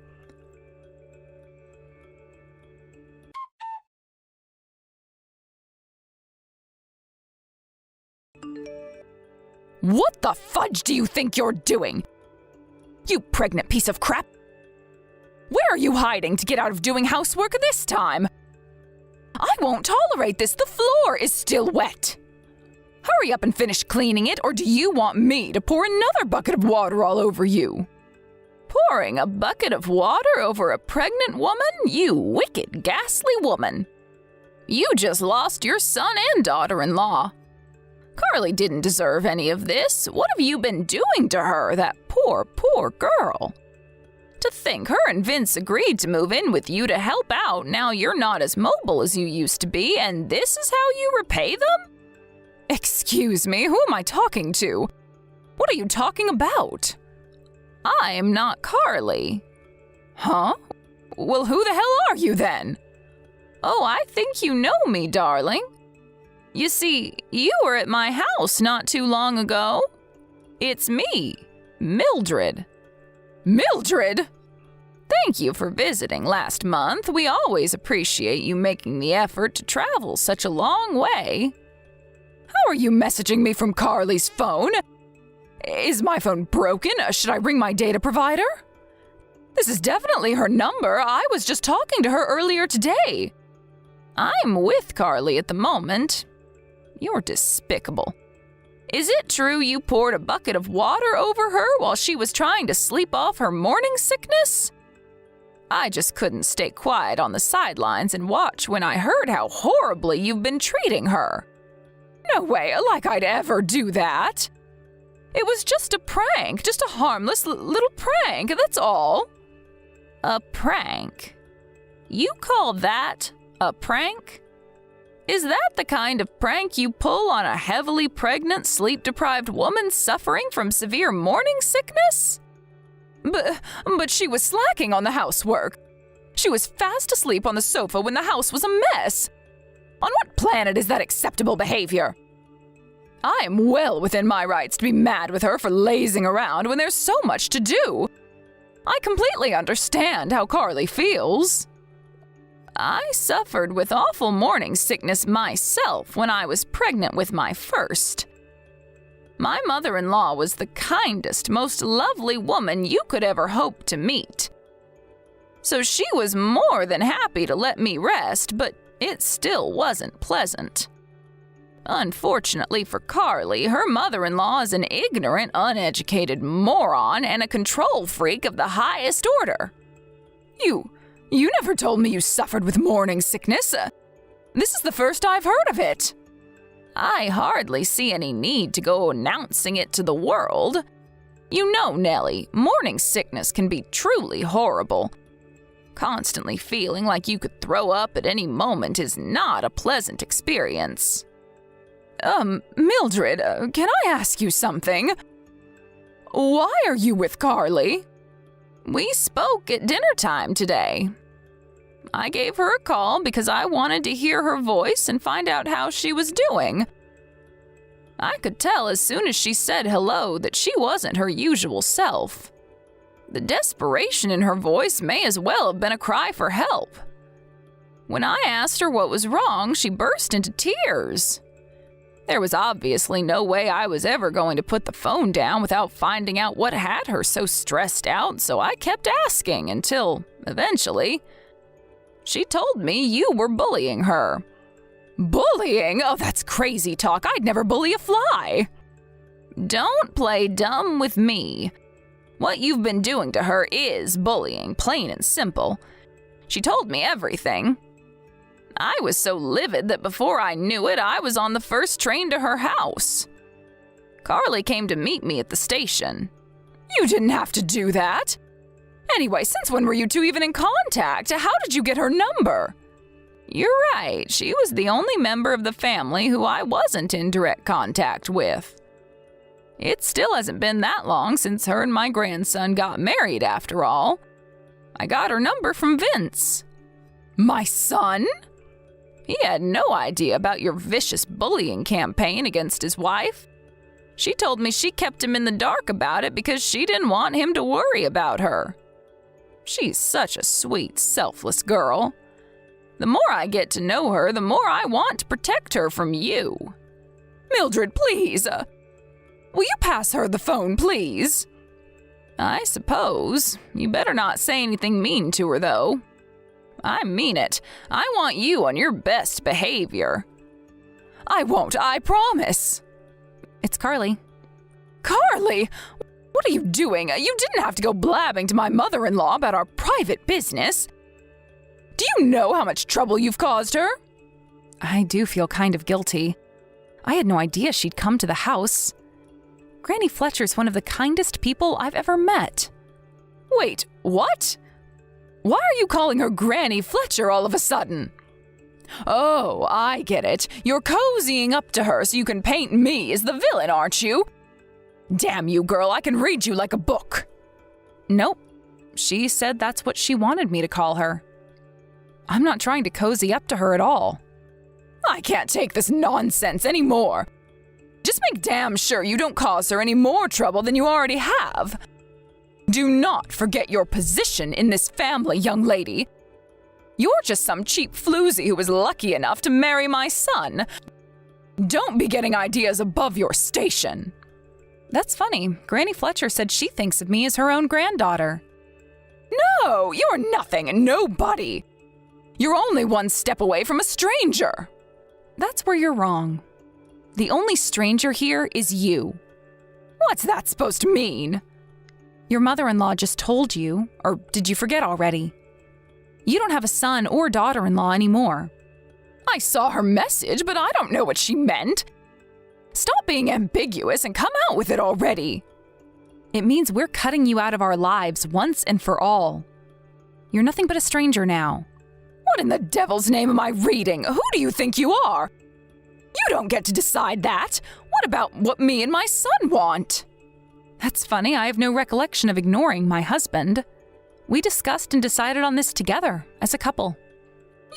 What the fudge do you think you're doing? You pregnant piece of crap! Where are you hiding to get out of doing housework this time? I won't tolerate this. The floor is still wet. Hurry up and finish cleaning it, or do you want me to pour another bucket of water all over you? Pouring a bucket of water over a pregnant woman? You wicked, ghastly woman. You just lost your son and daughter-in-law. Carly didn't deserve any of this. What have you been doing to her, that poor, poor girl? To think her and Vince agreed to move in with you to help out. Now you're not as mobile as you used to be, and this is how you repay them? Excuse me, who am I talking to? What are you talking about? I'm not Carly. Huh? Well, who the hell are you then? Oh, I think you know me, darling. You see, you were at my house not too long ago. It's me, Mildred. Mildred? Thank you for visiting last month. We always appreciate you making the effort to travel such a long way. How are you messaging me from Carly's phone? Is my phone broken? Should I ring my data provider? This is definitely her number. I was just talking to her earlier today. I'm with Carly at the moment. You're despicable. Is it true you poured a bucket of water over her while she was trying to sleep off her morning sickness? I just couldn't stay quiet on the sidelines and watch when I heard how horribly you've been treating her. No way, like I'd ever do that. It was just a prank, just a harmless little prank, that's all. A prank? You call that a prank? Is that the kind of prank you pull on a heavily pregnant, sleep-deprived woman suffering from severe morning sickness? But she was slacking on the housework. She was fast asleep on the sofa when the house was a mess. On what planet is that acceptable behavior? I am well within my rights to be mad with her for lazing around when there's so much to do. I completely understand how Carly feels. I suffered with awful morning sickness myself when I was pregnant with my first. My mother-in-law was the kindest, most lovely woman you could ever hope to meet. So she was more than happy to let me rest, but it still wasn't pleasant. Unfortunately for Carly, her mother-in-law is an ignorant, uneducated moron and a control freak of the highest order. You never told me you suffered with morning sickness. This is the first I've heard of it. I hardly see any need to go announcing it to the world. You know, Nellie, morning sickness can be truly horrible. Constantly feeling like you could throw up at any moment is not a pleasant experience. Mildred, can I ask you something? Why are you with Carly? We spoke at dinner time today. I gave her a call because I wanted to hear her voice and find out how she was doing. I could tell as soon as she said hello that she wasn't her usual self. The desperation in her voice may as well have been a cry for help. When I asked her what was wrong, she burst into tears. There was obviously no way I was ever going to put the phone down without finding out what had her so stressed out, so I kept asking until, eventually, she told me you were bullying her. Bullying? Oh, that's crazy talk. I'd never bully a fly. Don't play dumb with me. What you've been doing to her is bullying, plain and simple. She told me everything. I was so livid that before I knew it, I was on the first train to her house. Carly came to meet me at the station. You didn't have to do that. Anyway, since when were you two even in contact? How did you get her number? You're right, she was the only member of the family who I wasn't in direct contact with. It still hasn't been that long since her and my grandson got married, after all. I got her number from Vince. My son? He had no idea about your vicious bullying campaign against his wife. She told me she kept him in the dark about it because she didn't want him to worry about her. She's such a sweet, selfless girl. The more I get to know her, the more I want to protect her from you. Mildred, please. Will you pass her the phone, please? I suppose. You better not say anything mean to her, though. I mean it. I want you on your best behavior. I won't, I promise. It's Carly. Carly! What are you doing? You didn't have to go blabbing to my mother-in-law about our private business. Do you know how much trouble you've caused her? I do feel kind of guilty. I had no idea she'd come to the house. Granny Fletcher's one of the kindest people I've ever met. Wait, what? Why are you calling her Granny Fletcher all of a sudden? Oh, I get it. You're cozying up to her so you can paint me as the villain, aren't you? Damn you, girl, I can read you like a book. Nope. She said that's what she wanted me to call her. I'm not trying to cozy up to her at all. I can't take this nonsense anymore. Just make damn sure you don't cause her any more trouble than you already have. Do not forget your position in this family, young lady. You're just some cheap floozy who was lucky enough to marry my son. Don't be getting ideas above your station. That's funny. Granny Fletcher said she thinks of me as her own granddaughter. No, you're nothing and nobody. You're only one step away from a stranger. That's where you're wrong. The only stranger here is you. What's that supposed to mean? Your mother-in-law just told you, or did you forget already? You don't have a son or daughter-in-law anymore. I saw her message, but I don't know what she meant. Stop being ambiguous and come out with it already. It means we're cutting you out of our lives once and for all. You're nothing but a stranger now. What in the devil's name am I reading? Who do you think you are? You don't get to decide that. What about what me and my son want? That's funny. I have no recollection of ignoring my husband. We discussed and decided on this together, as a couple.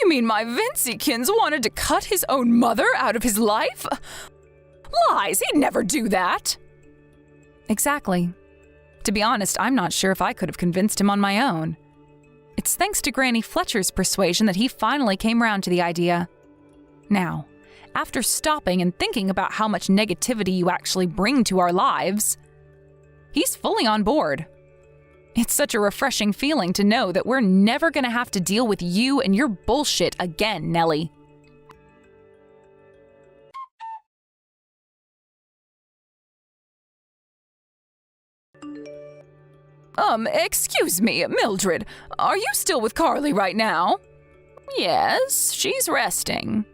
You mean my Vinciekins wanted to cut his own mother out of his life? Lies, he'd never do that. Exactly. To be honest, I'm not sure if I could have convinced him on my own. It's thanks to Granny Fletcher's persuasion that he finally came around to the idea. Now, after stopping and thinking about how much negativity you actually bring to our lives, he's fully on board. It's such a refreshing feeling to know that we're never going to have to deal with you and your bullshit again, Nellie. Excuse me, Mildred, are you still with Carly right now? Yes, she's resting.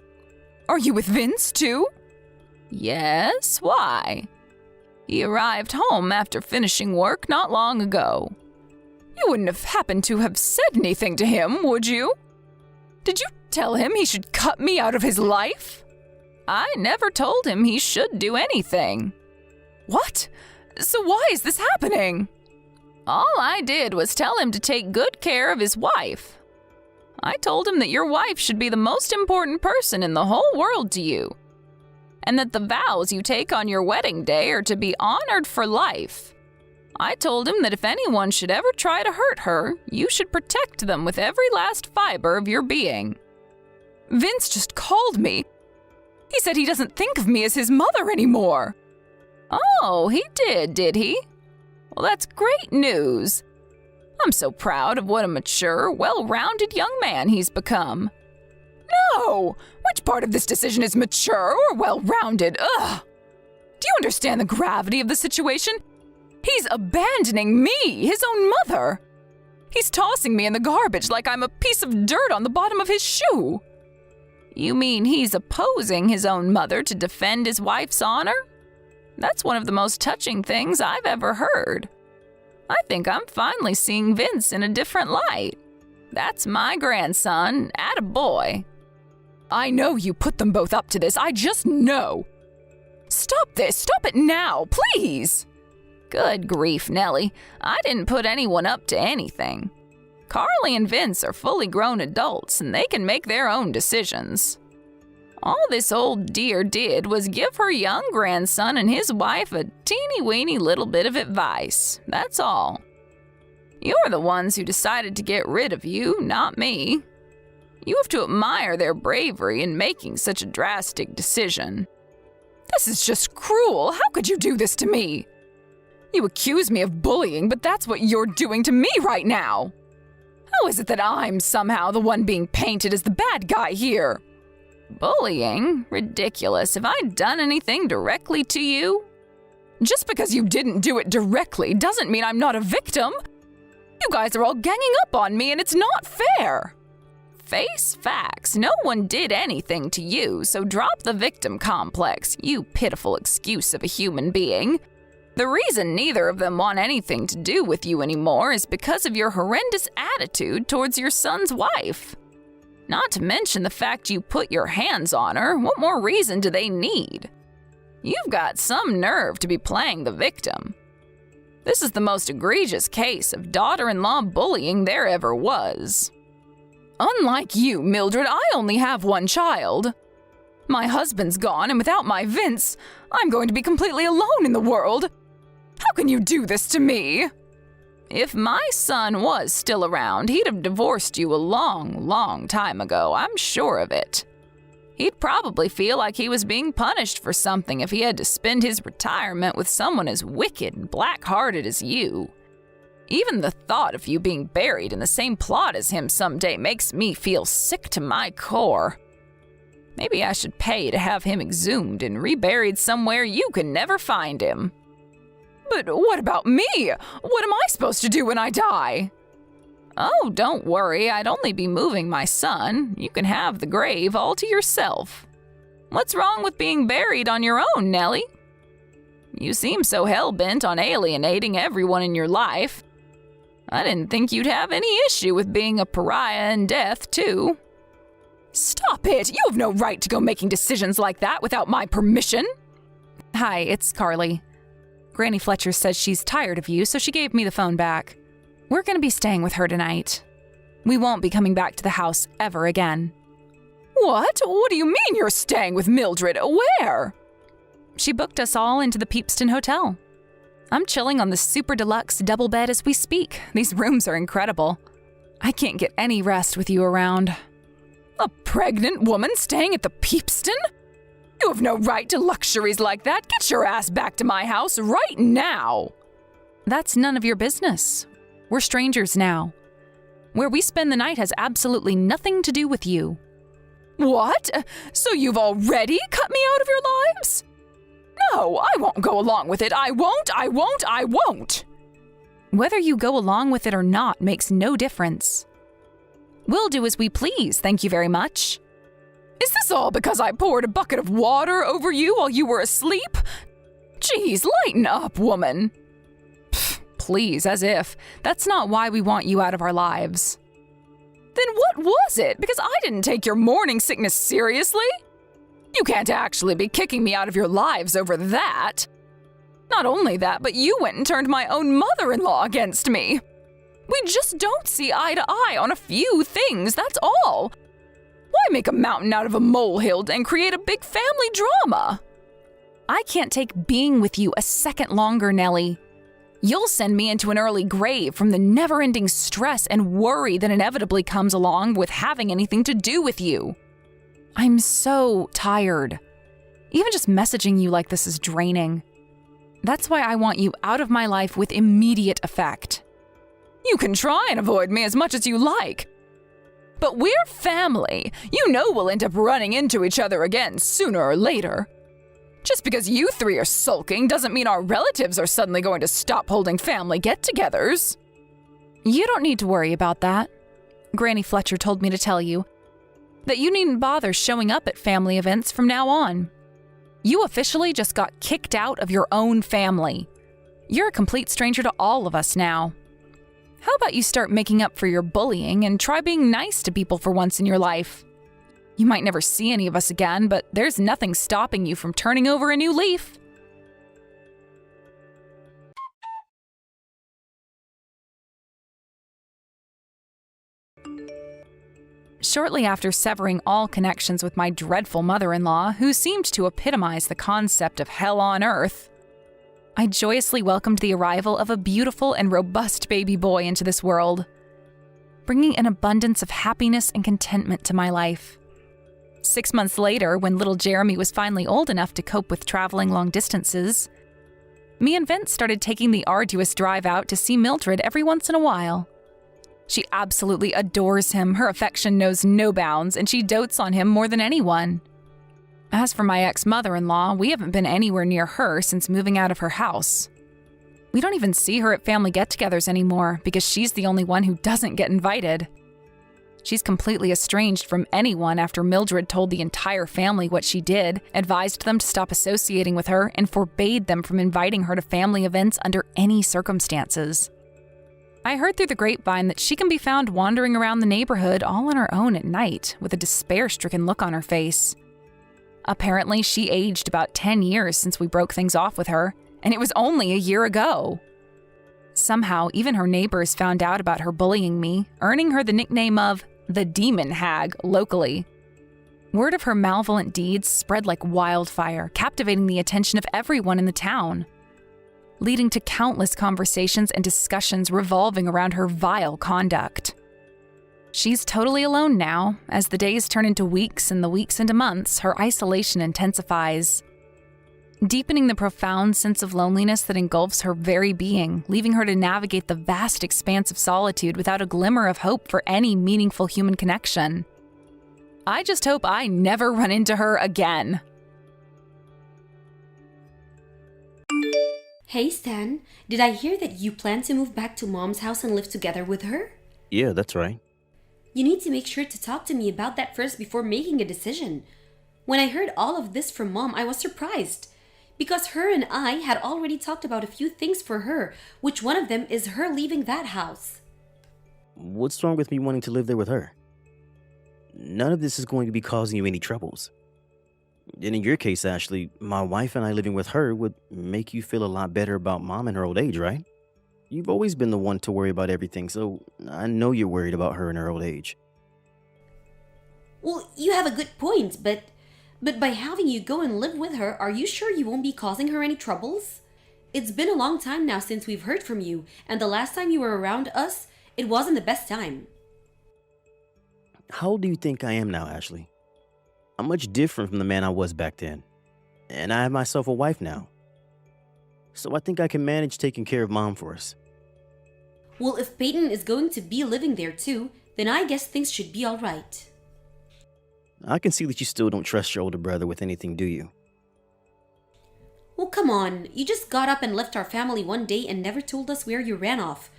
Are you with Vince, too? Yes, why? He arrived home after finishing work not long ago. You wouldn't have happened to have said anything to him, would you? Did you tell him he should cut me out of his life? I never told him he should do anything. What? So why is this happening? All I did was tell him to take good care of his wife. I told him that your wife should be the most important person in the whole world to you, and that the vows you take on your wedding day are to be honored for life. I told him that if anyone should ever try to hurt her, you should protect them with every last fiber of your being. Vince just called me. He said he doesn't think of me as his mother anymore. Oh, he did he? Well, that's great news. I'm so proud of what a mature, well-rounded young man he's become. No! Which part of this decision is mature or well-rounded? Ugh! Do you understand the gravity of the situation? He's abandoning me, his own mother. He's tossing me in the garbage like I'm a piece of dirt on the bottom of his shoe. You mean he's opposing his own mother to defend his wife's honor? That's one of the most touching things I've ever heard. I think I'm finally seeing Vince in a different light. That's my grandson, attaboy. I know you put them both up to this, I just know. Stop this, stop it now, please. Good grief, Nellie. I didn't put anyone up to anything. Carly and Vince are fully grown adults and they can make their own decisions. All this old dear did was give her young grandson and his wife a teeny-weeny little bit of advice, that's all. You're the ones who decided to get rid of you, not me. You have to admire their bravery in making such a drastic decision. This is just cruel. How could you do this to me? You accuse me of bullying, but that's what you're doing to me right now. How is it that I'm somehow the one being painted as the bad guy here? Bullying? Ridiculous. Have I done anything directly to you? Just because you didn't do it directly doesn't mean I'm not a victim. You guys are all ganging up on me and it's not fair. face facts. No one did anything to you, so drop the victim complex, you pitiful excuse of a human being. The reason neither of them want anything to do with you anymore is because of your horrendous attitude towards your son's wife. Not to mention the fact you put your hands on her. What more reason do they need? You've got some nerve to be playing the victim. This is the most egregious case of daughter-in-law bullying there ever was. Unlike you, Mildred, I only have one child. My husband's gone, and without my Vince, I'm going to be completely alone in the world. How can you do this to me? If my son was still around, he'd have divorced you a long, long time ago, I'm sure of it. He'd probably feel like he was being punished for something if he had to spend his retirement with someone as wicked and black-hearted as you. Even the thought of you being buried in the same plot as him someday makes me feel sick to my core. Maybe I should pay to have him exhumed and reburied somewhere you can never find him. But what about me? What am I supposed to do when I die? Oh, don't worry, I'd only be moving my son. You can have the grave all to yourself. What's wrong with being buried on your own, Nellie? You seem so hell-bent on alienating everyone in your life. I didn't think you'd have any issue with being a pariah in death, too. Stop it! You have no right to go making decisions like that without my permission. Hi, it's Carly. Granny Fletcher says she's tired of you, so she gave me the phone back. We're going to be staying with her tonight. We won't be coming back to the house ever again. What? What do you mean you're staying with Mildred? Where? She booked us all into the Peepston Hotel. I'm chilling on the super deluxe double bed as we speak. These rooms are incredible. I can't get any rest with you around. A pregnant woman staying at the Peepston? You have no right to luxuries like that. Get your ass back to my house right now. That's none of your business. We're strangers now. Where we spend the night has absolutely nothing to do with you. What? So you've already cut me out of your lives? No, I won't go along with it. I won't. Whether you go along with it or not makes no difference. We'll do as we please, thank you very much. Is this all because I poured a bucket of water over you while you were asleep? Geez, lighten up, woman. Please, as if. That's not why we want you out of our lives. Then what was it? Because I didn't take your morning sickness seriously? You can't actually be kicking me out of your lives over that. Not only that, but you went and turned my own mother-in-law against me. We just don't see eye to eye on a few things, that's all. Why make a mountain out of a molehill and create a big family drama? I can't take being with you a second longer, Nellie. You'll send me into an early grave from the never-ending stress and worry that inevitably comes along with having anything to do with you. I'm so tired. Even just messaging you like this is draining. That's why I want you out of my life with immediate effect. You can try and avoid me as much as you like. But we're family. You know we'll end up running into each other again sooner or later. Just because you three are sulking doesn't mean our relatives are suddenly going to stop holding family get-togethers. You don't need to worry about that. Granny Fletcher told me to tell you that you needn't bother showing up at family events from now on. You officially just got kicked out of your own family. You're a complete stranger to all of us now. How about you start making up for your bullying and try being nice to people for once in your life? You might never see any of us again, but there's nothing stopping you from turning over a new leaf. Shortly after severing all connections with my dreadful mother-in-law, who seemed to epitomize the concept of hell on earth, I joyously welcomed the arrival of a beautiful and robust baby boy into this world, bringing an abundance of happiness and contentment to my life. 6 months later, when little Jeremy was finally old enough to cope with traveling long distances, me and Vince started taking the arduous drive out to see Mildred every once in a while. She absolutely adores him, her affection knows no bounds, and she dotes on him more than anyone. As for my ex-mother-in-law, we haven't been anywhere near her since moving out of her house. We don't even see her at family get-togethers anymore because she's the only one who doesn't get invited. She's completely estranged from anyone after Mildred told the entire family what she did, advised them to stop associating with her, and forbade them from inviting her to family events under any circumstances. I heard through the grapevine that she can be found wandering around the neighborhood all on her own at night with a despair-stricken look on her face. Apparently, she aged about 10 years since we broke things off with her, and it was only a year ago. Somehow, even her neighbors found out about her bullying me, earning her the nickname of the Demon Hag locally. Word of her malevolent deeds spread like wildfire, captivating the attention of everyone in the town, leading to countless conversations and discussions revolving around her vile conduct. She's totally alone now. As the days turn into weeks and the weeks into months, her isolation intensifies, deepening the profound sense of loneliness that engulfs her very being, leaving her to navigate the vast expanse of solitude without a glimmer of hope for any meaningful human connection. I just hope I never run into her again. Hey Stan, did I hear that you plan to move back to Mom's house and live together with her? Yeah, that's right. You need to make sure to talk to me about that first before making a decision. When I heard all of this from Mom, I was surprised, because her and I had already talked about a few things for her, which one of them is her leaving that house. What's wrong with me wanting to live there with her? None of this is going to be causing you any troubles. And in your case, Ashley, my wife and I living with her would make you feel a lot better about Mom in her old age, right? You've always been the one to worry about everything, so I know you're worried about her in her old age. Well, you have a good point, but by having you go and live with her, are you sure you won't be causing her any troubles? It's been a long time now since we've heard from you, and the last time you were around us, it wasn't the best time. How old do you think I am now, Ashley? I'm much different from the man I was back then. And I have myself a wife now. So I think I can manage taking care of Mom for us. Well, if Peyton is going to be living there too, then I guess things should be all right. I can see that you still don't trust your older brother with anything, do you? Well, come on. You just got up and left our family one day and never told us where you ran off.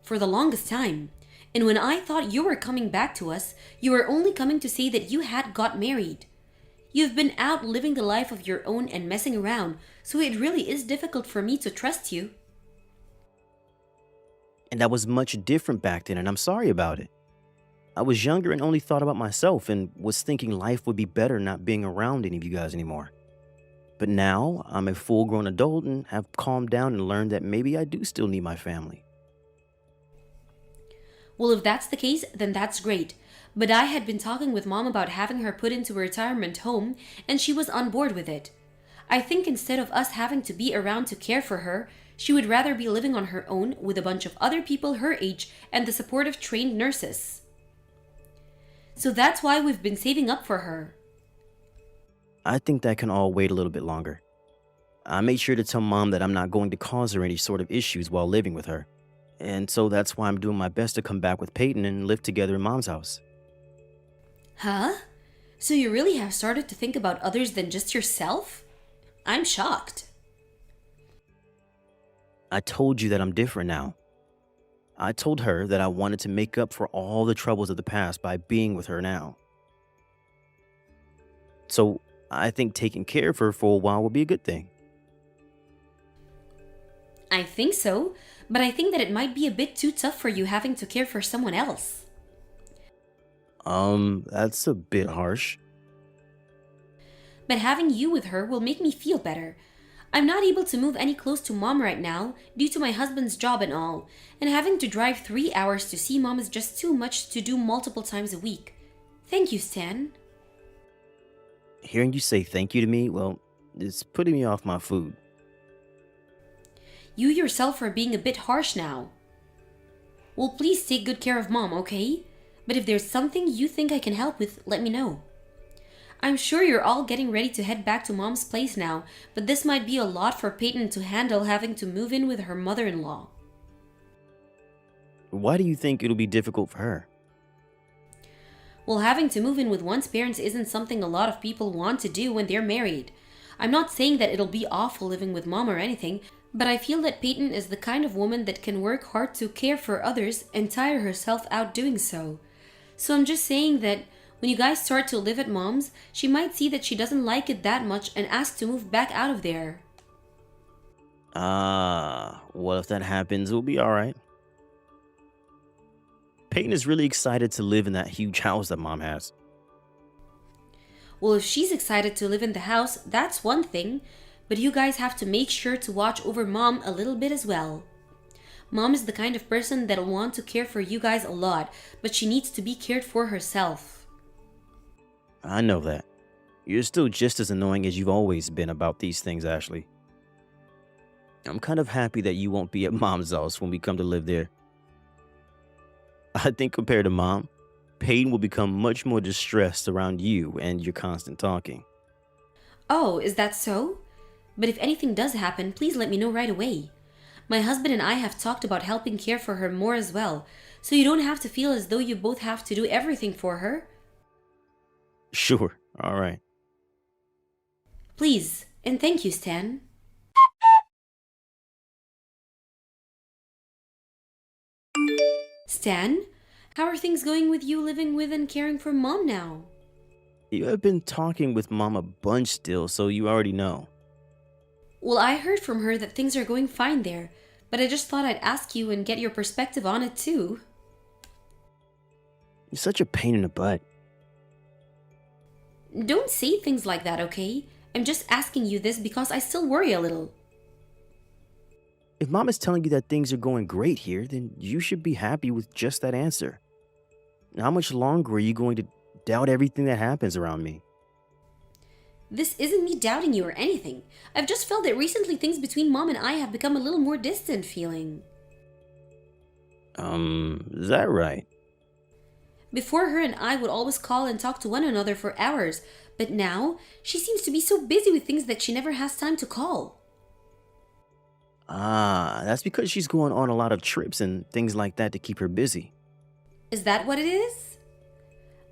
For the longest time. And when I thought you were coming back to us, you were only coming to say that you had got married. You've been out living the life of your own and messing around, so it really is difficult for me to trust you. And I was much different back then, and I'm sorry about it. I was younger and only thought about myself and was thinking life would be better not being around any of you guys anymore. But now I'm a full-grown adult and have calmed down and learned that maybe I do still need my family. Well, if that's the case, then that's great. But I had been talking with Mom about having her put into a retirement home, and she was on board with it. I think instead of us having to be around to care for her, she would rather be living on her own with a bunch of other people her age and the support of trained nurses. So that's why we've been saving up for her. I think that can all wait a little bit longer. I made sure to tell Mom that I'm not going to cause her any sort of issues while living with her. And so that's why I'm doing my best to come back with Peyton and live together in Mom's house. Huh? So you really have started to think about others than just yourself? I'm shocked. I told you that I'm different now. I told her that I wanted to make up for all the troubles of the past by being with her now. So I think taking care of her for a while will be a good thing. I think so, but I think that it might be a bit too tough for you having to care for someone else. That's a bit harsh. But having you with her will make me feel better. I'm not able to move any close to Mom right now due to my husband's job and all, and having to drive 3 hours to see Mom is just too much to do multiple times a week. Thank you, Stan. Hearing you say thank you to me, well, it's putting me off my food. You yourself are being a bit harsh now. Well, please take good care of Mom, okay? But if there's something you think I can help with, let me know. I'm sure you're all getting ready to head back to Mom's place now, but this might be a lot for Peyton to handle having to move in with her mother-in-law. Why do you think it'll be difficult for her? Well, having to move in with one's parents isn't something a lot of people want to do when they're married. I'm not saying that it'll be awful living with Mom or anything, but I feel that Peyton is the kind of woman that can work hard to care for others and tire herself out doing so. So I'm just saying that when you guys start to live at mom's, she might see that she doesn't like it that much and ask to move back out of there. Well, if that happens, we'll be all right. Peyton is really excited to live in that huge house that mom has. Well, if she's excited to live in the house, that's one thing, but you guys have to make sure to watch over mom a little bit as well. Mom is the kind of person that'll want to care for you guys a lot, but she needs to be cared for herself. I know that. You're still just as annoying as you've always been about these things, Ashley. I'm kind of happy that you won't be at mom's house when we come to live there. I think compared to mom, Peyton will become much more distressed around you and your constant talking. Oh, is that so? But if anything does happen, please let me know right away. My husband and I have talked about helping care for her more as well, so you don't have to feel as though you both have to do everything for her. Sure, all right. Please, and thank you, Stan. Stan, how are things going with you living with and caring for mom now? You have been talking with mom a bunch still, so you already know. Well, I heard from her that things are going fine there, but I just thought I'd ask you and get your perspective on it too. You're such a pain in the butt. Don't say things like that, okay? I'm just asking you this because I still worry a little. If mom is telling you that things are going great here, then you should be happy with just that answer. How much longer are you going to doubt everything that happens around me? This isn't me doubting you or anything. I've just felt that recently things between mom and I have become a little more distant feeling. Is that right? Before, her and I would always call and talk to one another for hours, but now she seems to be so busy with things that she never has time to call. That's because she's going on a lot of trips and things like that to keep her busy. Is that what it is?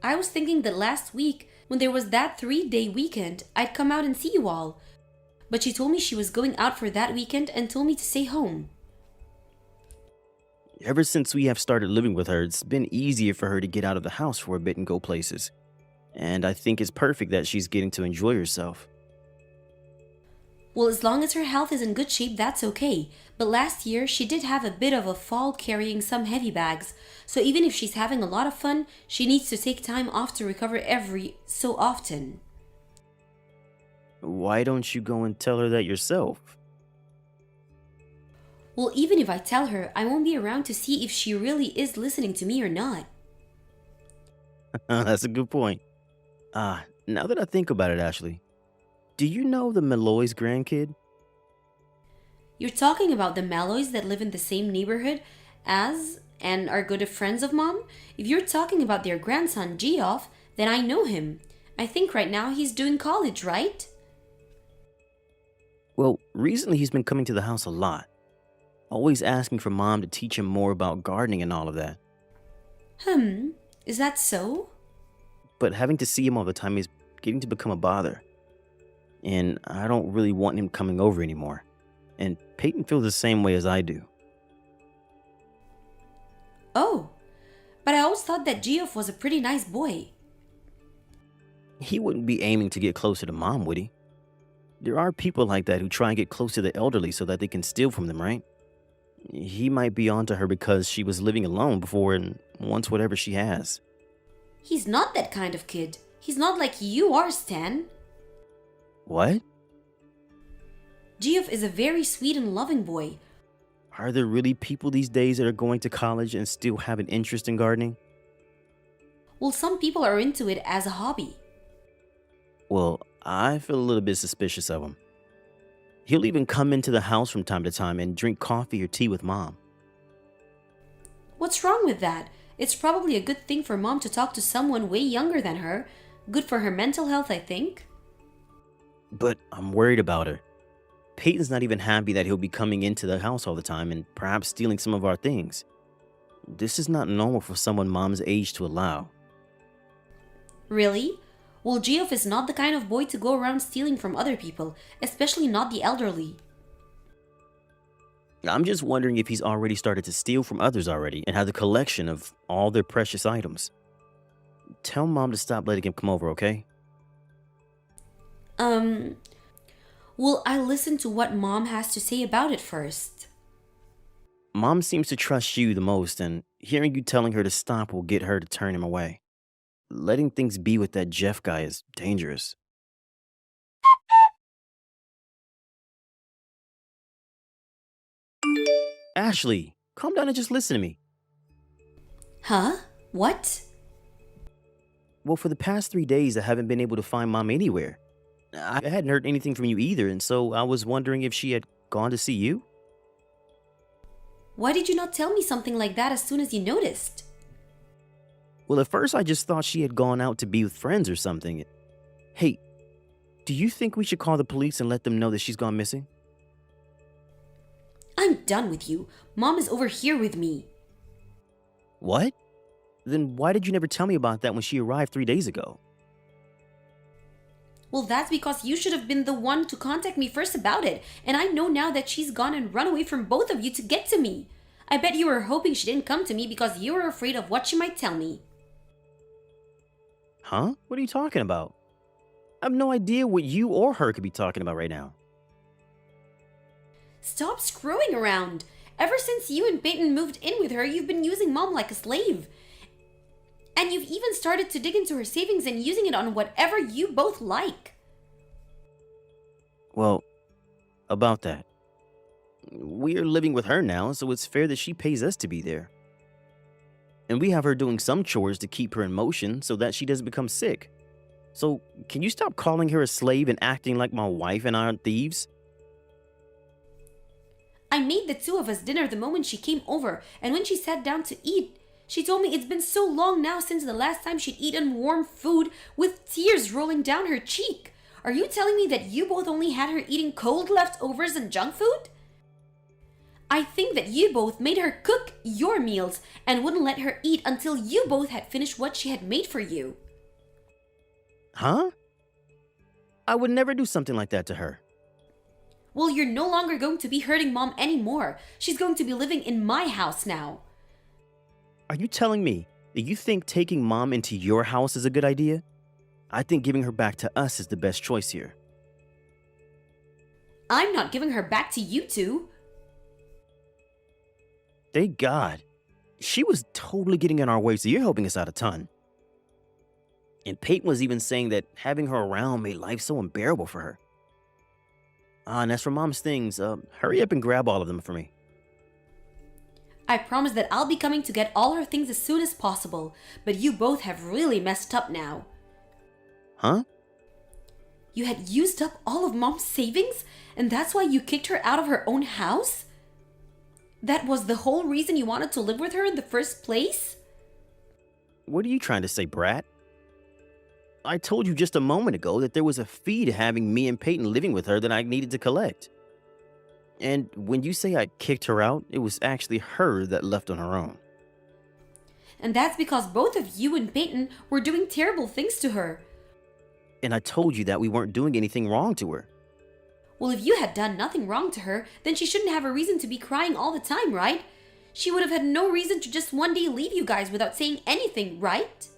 I was thinking that last week, when there was that 3-day weekend, I'd come out and see you all. But she told me she was going out for that weekend and told me to stay home. Ever since we have started living with her, it's been easier for her to get out of the house for a bit and go places. And I think it's perfect that she's getting to enjoy herself. Well, as long as her health is in good shape, that's okay. But last year, she did have a bit of a fall carrying some heavy bags. So even if she's having a lot of fun, she needs to take time off to recover every so often. Why don't you go and tell her that yourself? Well, even if I tell her, I won't be around to see if she really is listening to me or not. That's a good point. Now that I think about it, Ashley, do you know the Malloy's grandkid? You're talking about the Malloys that live in the same neighborhood as and are good friends of mom? If you're talking about their grandson, Geoff, then I know him. I think right now he's doing college, right? Well, recently he's been coming to the house a lot. Always asking for mom to teach him more about gardening and all of that. Is that so? But having to see him all the time is getting to become a bother. And I don't really want him coming over anymore. And Peyton feels the same way as I do. Oh, but I always thought that Geoff was a pretty nice boy. He wouldn't be aiming to get closer to mom, would he? There are people like that who try and get close to the elderly so that they can steal from them, right? He might be onto her because she was living alone before and wants whatever she has. He's not that kind of kid. He's not like you are, Stan. What? Geoff is a very sweet and loving boy. Are there really people these days that are going to college and still have an interest in gardening? Well, some people are into it as a hobby. Well, I feel a little bit suspicious of him. He'll even come into the house from time to time and drink coffee or tea with mom. What's wrong with that? It's probably a good thing for mom to talk to someone way younger than her. Good for her mental health, I think. But I'm worried about her. Peyton's not even happy that he'll be coming into the house all the time and perhaps stealing some of our things. This is not normal for someone mom's age to allow. Really? Well, Geoff is not the kind of boy to go around stealing from other people, especially not the elderly. I'm just wondering if he's already started to steal from others already and has a collection of all their precious items. tell Mom to stop letting him come over, okay? Well, I'll listen to what Mom has to say about it first. Mom seems to trust you the most, and hearing you telling her to stop will get her to turn him away. Letting things be with that Jeff guy is dangerous. Ashley, calm down and just listen to me. Huh? What? Well, for the past 3 days, I haven't been able to find Mom anywhere. I hadn't heard anything from you either, and so I was wondering if she had gone to see you? Why did you not tell me something like that as soon as you noticed? Well, at first I just thought she had gone out to be with friends or something. Hey, do you think we should call the police and let them know that she's gone missing? I'm done with you. Mom is over here with me. What? Then why did you never tell me about that when she arrived 3 days ago? Well, that's because you should have been the one to contact me first about it, and I know now that she's gone and run away from both of you to get to me. I bet you were hoping she didn't come to me because you were afraid of what she might tell me. Huh? What are you talking about? I have no idea what you or her could be talking about right now. Stop screwing around. Ever since you and Peyton moved in with her, you've been using Mom like a slave. And you've even started to dig into her savings and using it on whatever you both like. Well, about that. We're living with her now, so it's fair that she pays us to be there. And we have her doing some chores to keep her in motion so that she doesn't become sick. So, can you stop calling her a slave and acting like my wife and I aren't thieves? I made the two of us dinner the moment she came over, and when she sat down to eat, she told me it's been so long now since the last time she'd eaten warm food with tears rolling down her cheek. Are you telling me that you both only had her eating cold leftovers and junk food? I think that you both made her cook your meals and wouldn't let her eat until you both had finished what she had made for you. Huh? I would never do something like that to her. Well, you're no longer going to be hurting Mom anymore. She's going to be living in my house now. Are you telling me that you think taking Mom into your house is a good idea? I think giving her back to us is the best choice here. I'm not giving her back to you two. Thank God. She was totally getting in our way, so you're helping us out a ton. And Peyton was even saying that having her around made life so unbearable for her. And as for Mom's things, hurry up and grab all of them for me. I promise that I'll be coming to get all her things as soon as possible, but you both have really messed up now. Huh? You had used up all of Mom's savings, and that's why you kicked her out of her own house? That was the whole reason you wanted to live with her in the first place? What are you trying to say, brat? I told you just a moment ago that there was a fee to having me and Peyton living with her that I needed to collect. And when you say I kicked her out, it was actually her that left on her own. And that's because both of you and Peyton were doing terrible things to her. And I told you that we weren't doing anything wrong to her. Well, if you had done nothing wrong to her, then she shouldn't have a reason to be crying all the time, right? She would have had no reason to just one day leave you guys without saying anything, right?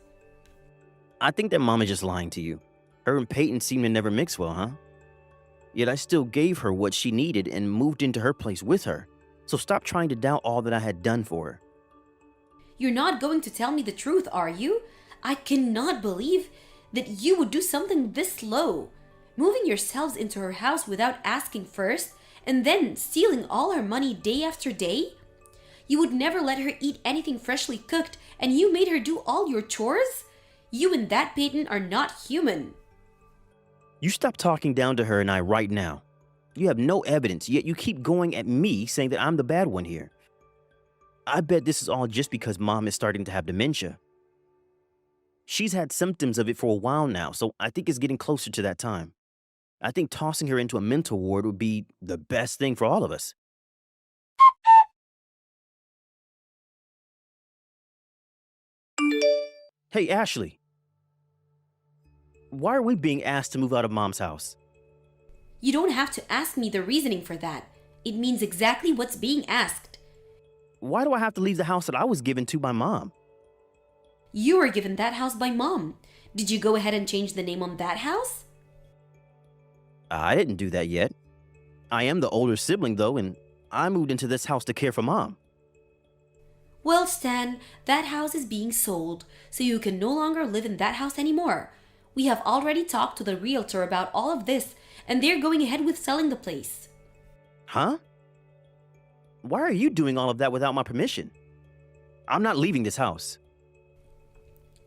I think that Mom is just lying to you. Her and Peyton seem to never mix well, huh? Yet I still gave her what she needed and moved into her place with her. So stop trying to doubt all that I had done for her. You're not going to tell me the truth, are you? I cannot believe that you would do something this low. Moving yourselves into her house without asking first, and then stealing all her money day after day? You would never let her eat anything freshly cooked, and you made her do all your chores? You and that Peyton are not human. You stop talking down to her and I right now. You have no evidence, yet you keep going at me saying that I'm the bad one here. I bet this is all just because Mom is starting to have dementia. She's had symptoms of it for a while now, so I think it's getting closer to that time. I think tossing her into a mental ward would be the best thing for all of us. Hey, Ashley. Why are we being asked to move out of Mom's house? You don't have to ask me the reasoning for that. It means exactly what's being asked. Why do I have to leave the house that I was given to by Mom? You were given that house by Mom. Did you go ahead and change the name on that house? I didn't do that yet. I am the older sibling, though, and I moved into this house to care for Mom. Well, Stan, that house is being sold, so you can no longer live in that house anymore. We have already talked to the realtor about all of this, and they're going ahead with selling the place. Huh? Why are you doing all of that without my permission? I'm not leaving this house.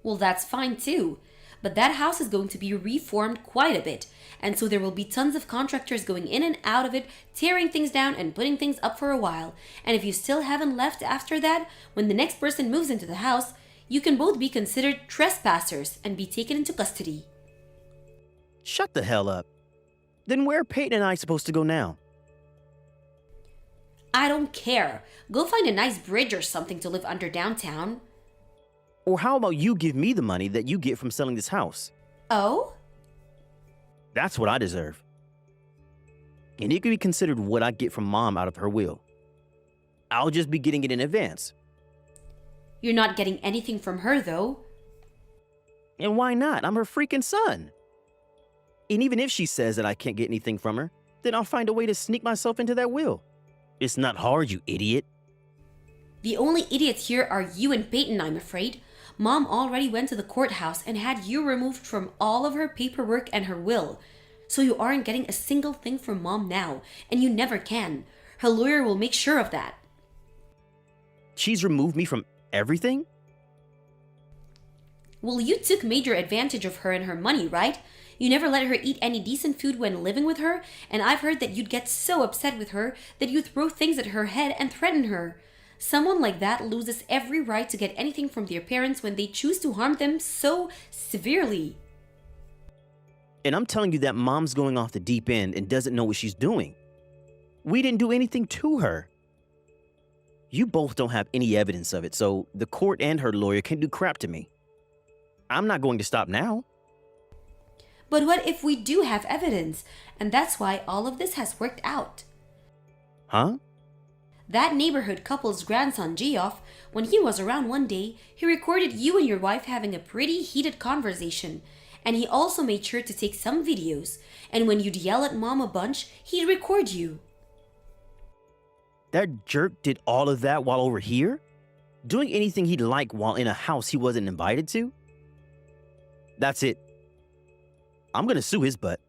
Well, that's fine too. But that house is going to be reformed quite a bit, and so there will be tons of contractors going in and out of it, tearing things down and putting things up for a while. And if you still haven't left after that, when the next person moves into the house, you can both be considered trespassers and be taken into custody. Shut the hell up. Then where are Peyton and I supposed to go now? I don't care. Go find a nice bridge or something to live under downtown. Or how about you give me the money that you get from selling this house? Oh? That's what I deserve. And it could be considered what I get from Mom out of her will. I'll just be getting it in advance. You're not getting anything from her, though. And why not? I'm her freaking son. And even if she says that I can't get anything from her, then I'll find a way to sneak myself into that will. It's not hard, you idiot. The only idiots here are you and Peyton, I'm afraid. Mom already went to the courthouse and had you removed from all of her paperwork and her will. So you aren't getting a single thing from Mom now, and you never can. Her lawyer will make sure of that. She's removed me from everything? Well, you took major advantage of her and her money, right? You never let her eat any decent food when living with her, and I've heard that you'd get so upset with her that you throw things at her head and threaten her. Someone like that loses every right to get anything from their parents when they choose to harm them so severely. And I'm telling you that Mom's going off the deep end and doesn't know what she's doing. We didn't do anything to her. You both don't have any evidence of it, so the court and her lawyer can do crap to me. I'm not going to stop now. But what if we do have evidence? And that's why all of this has worked out. Huh? That neighborhood couple's grandson, Geoff, when he was around one day, he recorded you and your wife having a pretty heated conversation. And he also made sure to take some videos. And when you'd yell at Mom a bunch, he'd record you. That jerk did all of that while over here? Doing anything he'd like while in a house he wasn't invited to? That's it. I'm gonna sue his butt.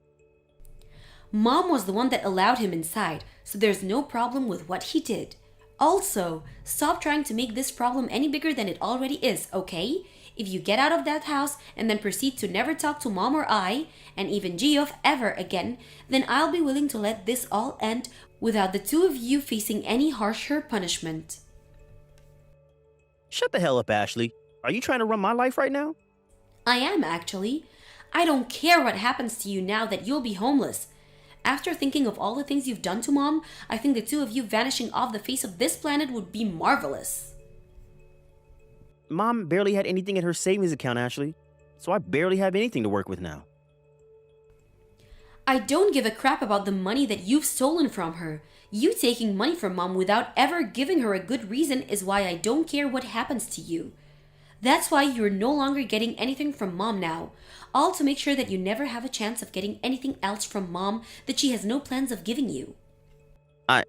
Mom was the one that allowed him inside, so there's no problem with what he did. Also, stop trying to make this problem any bigger than it already is, okay? If you get out of that house and then proceed to never talk to Mom or I, and even Geoff ever again, then I'll be willing to let this all end without the two of you facing any harsher punishment. Shut the hell up, Ashley. Are you trying to run my life right now? I am, actually. I don't care what happens to you now that you'll be homeless. After thinking of all the things you've done to Mom, I think the two of you vanishing off the face of this planet would be marvelous. Mom barely had anything in her savings account, Ashley. So I barely have anything to work with now. I don't give a crap about the money that you've stolen from her. You taking money from Mom without ever giving her a good reason is why I don't care what happens to you. That's why you're no longer getting anything from Mom now. All to make sure that you never have a chance of getting anything else from Mom that she has no plans of giving you. I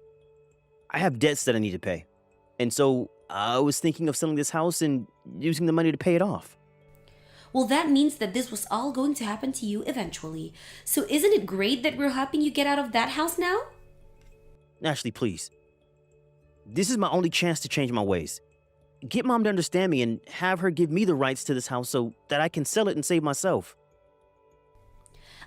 have debts that I need to pay. And so I was thinking of selling this house and using the money to pay it off. Well, that means that this was all going to happen to you eventually. So isn't it great that we're helping you get out of that house now? Ashley, please. This is my only chance to change my ways. Get Mom to understand me and have her give me the rights to this house so that I can sell it and save myself.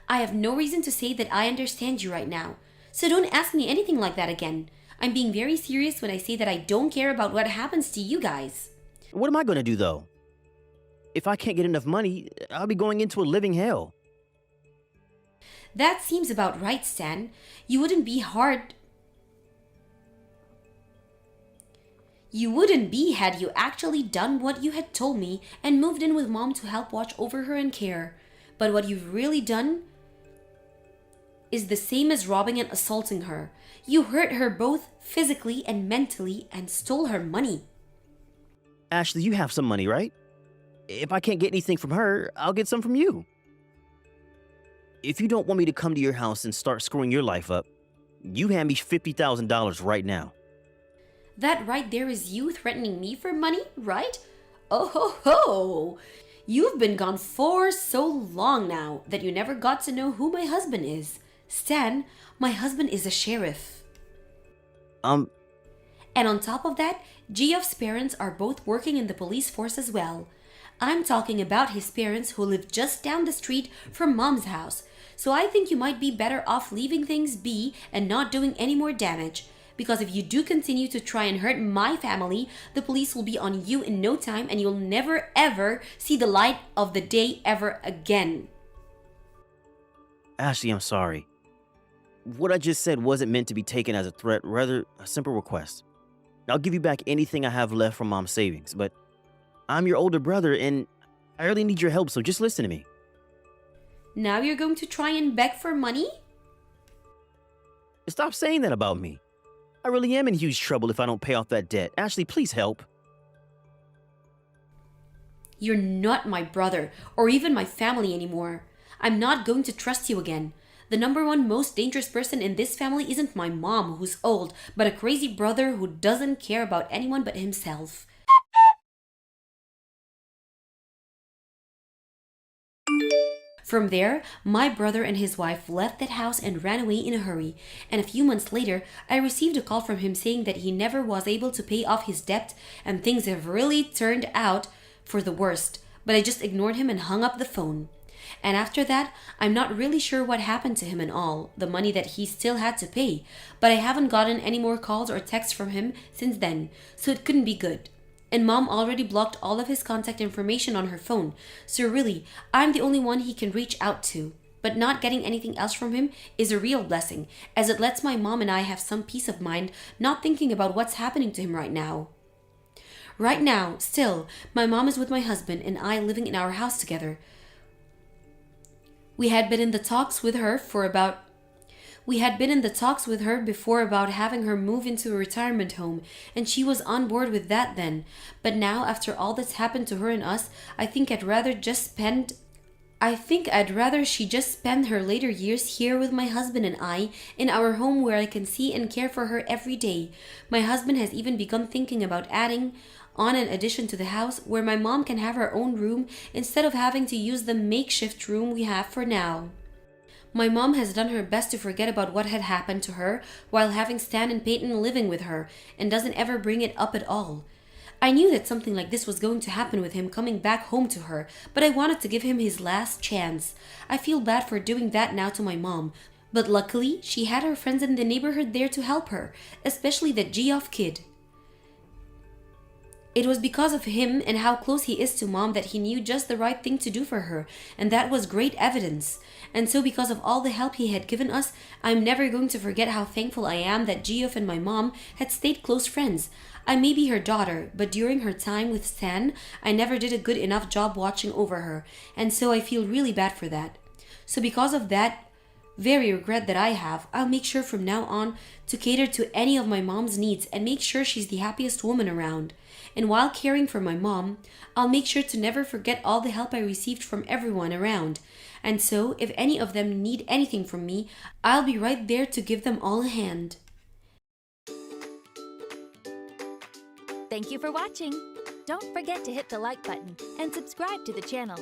I have no reason to say that I understand you right now. So don't ask me anything like that again. I'm being very serious when I say that I don't care about what happens to you guys. What am I going to do, though? If I can't get enough money, I'll be going into a living hell. That seems about right, Stan. You wouldn't be had you actually done what you had told me and moved in with Mom to help watch over her and care. But what you've really done is the same as robbing and assaulting her. You hurt her both physically and mentally and stole her money. Ashley, you have some money, right? If I can't get anything from her, I'll get some from you. If you don't want me to come to your house and start screwing your life up, you hand me $50,000 right now. That right there is you threatening me for money, right? Oh ho ho! You've been gone for so long now that you never got to know who my husband is. Stan, my husband is a sheriff. And on top of that, Geoff's parents are both working in the police force as well. I'm talking about his parents who live just down the street from Mom's house. So I think you might be better off leaving things be and not doing any more damage. Because if you do continue to try and hurt my family, the police will be on you in no time and you'll never ever see the light of the day ever again. Ashley, I'm sorry. What I just said wasn't meant to be taken as a threat, rather a simple request. I'll give you back anything I have left from Mom's savings, but I'm your older brother and I really need your help, so just listen to me. Now you're going to try and beg for money? Stop saying that about me. I really am in huge trouble if I don't pay off that debt. Ashley, please help. You're not my brother or even my family anymore. I'm not going to trust you again. The number one most dangerous person in this family isn't my mom, who's old, but a crazy brother who doesn't care about anyone but himself. From there, my brother and his wife left that house and ran away in a hurry. And a few months later, I received a call from him saying that he never was able to pay off his debt and things have really turned out for the worst. But I just ignored him and hung up the phone. And after that, I'm not really sure what happened to him and all, the money that he still had to pay. But I haven't gotten any more calls or texts from him since then, so it couldn't be good. And Mom already blocked all of his contact information on her phone, so really, I'm the only one he can reach out to. But not getting anything else from him is a real blessing, as it lets my mom and I have some peace of mind not thinking about what's happening to him right now. Right now, still, my mom is with my husband and I living in our house together. We had been in the talks with her before about having her move into a retirement home, and she was on board with that then. But now, after all that's happened to her and us, I think I'd rather she just spend her later years here with my husband and I in our home where I can see and care for her every day. My husband has even begun thinking about adding on an addition to the house where my mom can have her own room instead of having to use the makeshift room we have for now. My mom has done her best to forget about what had happened to her while having Stan and Peyton living with her and doesn't ever bring it up at all. I knew that something like this was going to happen with him coming back home to her, but I wanted to give him his last chance. I feel bad for doing that now to my mom, but luckily she had her friends in the neighborhood there to help her, especially that Geoff kid. It was because of him and how close he is to Mom that he knew just the right thing to do for her, and that was great evidence. And so because of all the help he had given us, I'm never going to forget how thankful I am that Geoff and my mom had stayed close friends. I may be her daughter, but during her time with Stan, I never did a good enough job watching over her, and so I feel really bad for that. So because of that very regret that I have, I'll make sure from now on to cater to any of my mom's needs and make sure she's the happiest woman around. And while caring for my mom, I'll make sure to never forget all the help I received from everyone around. And so, if any of them need anything from me, I'll be right there to give them all a hand. Thank you for watching. Don't forget to hit the like button and subscribe to the channel.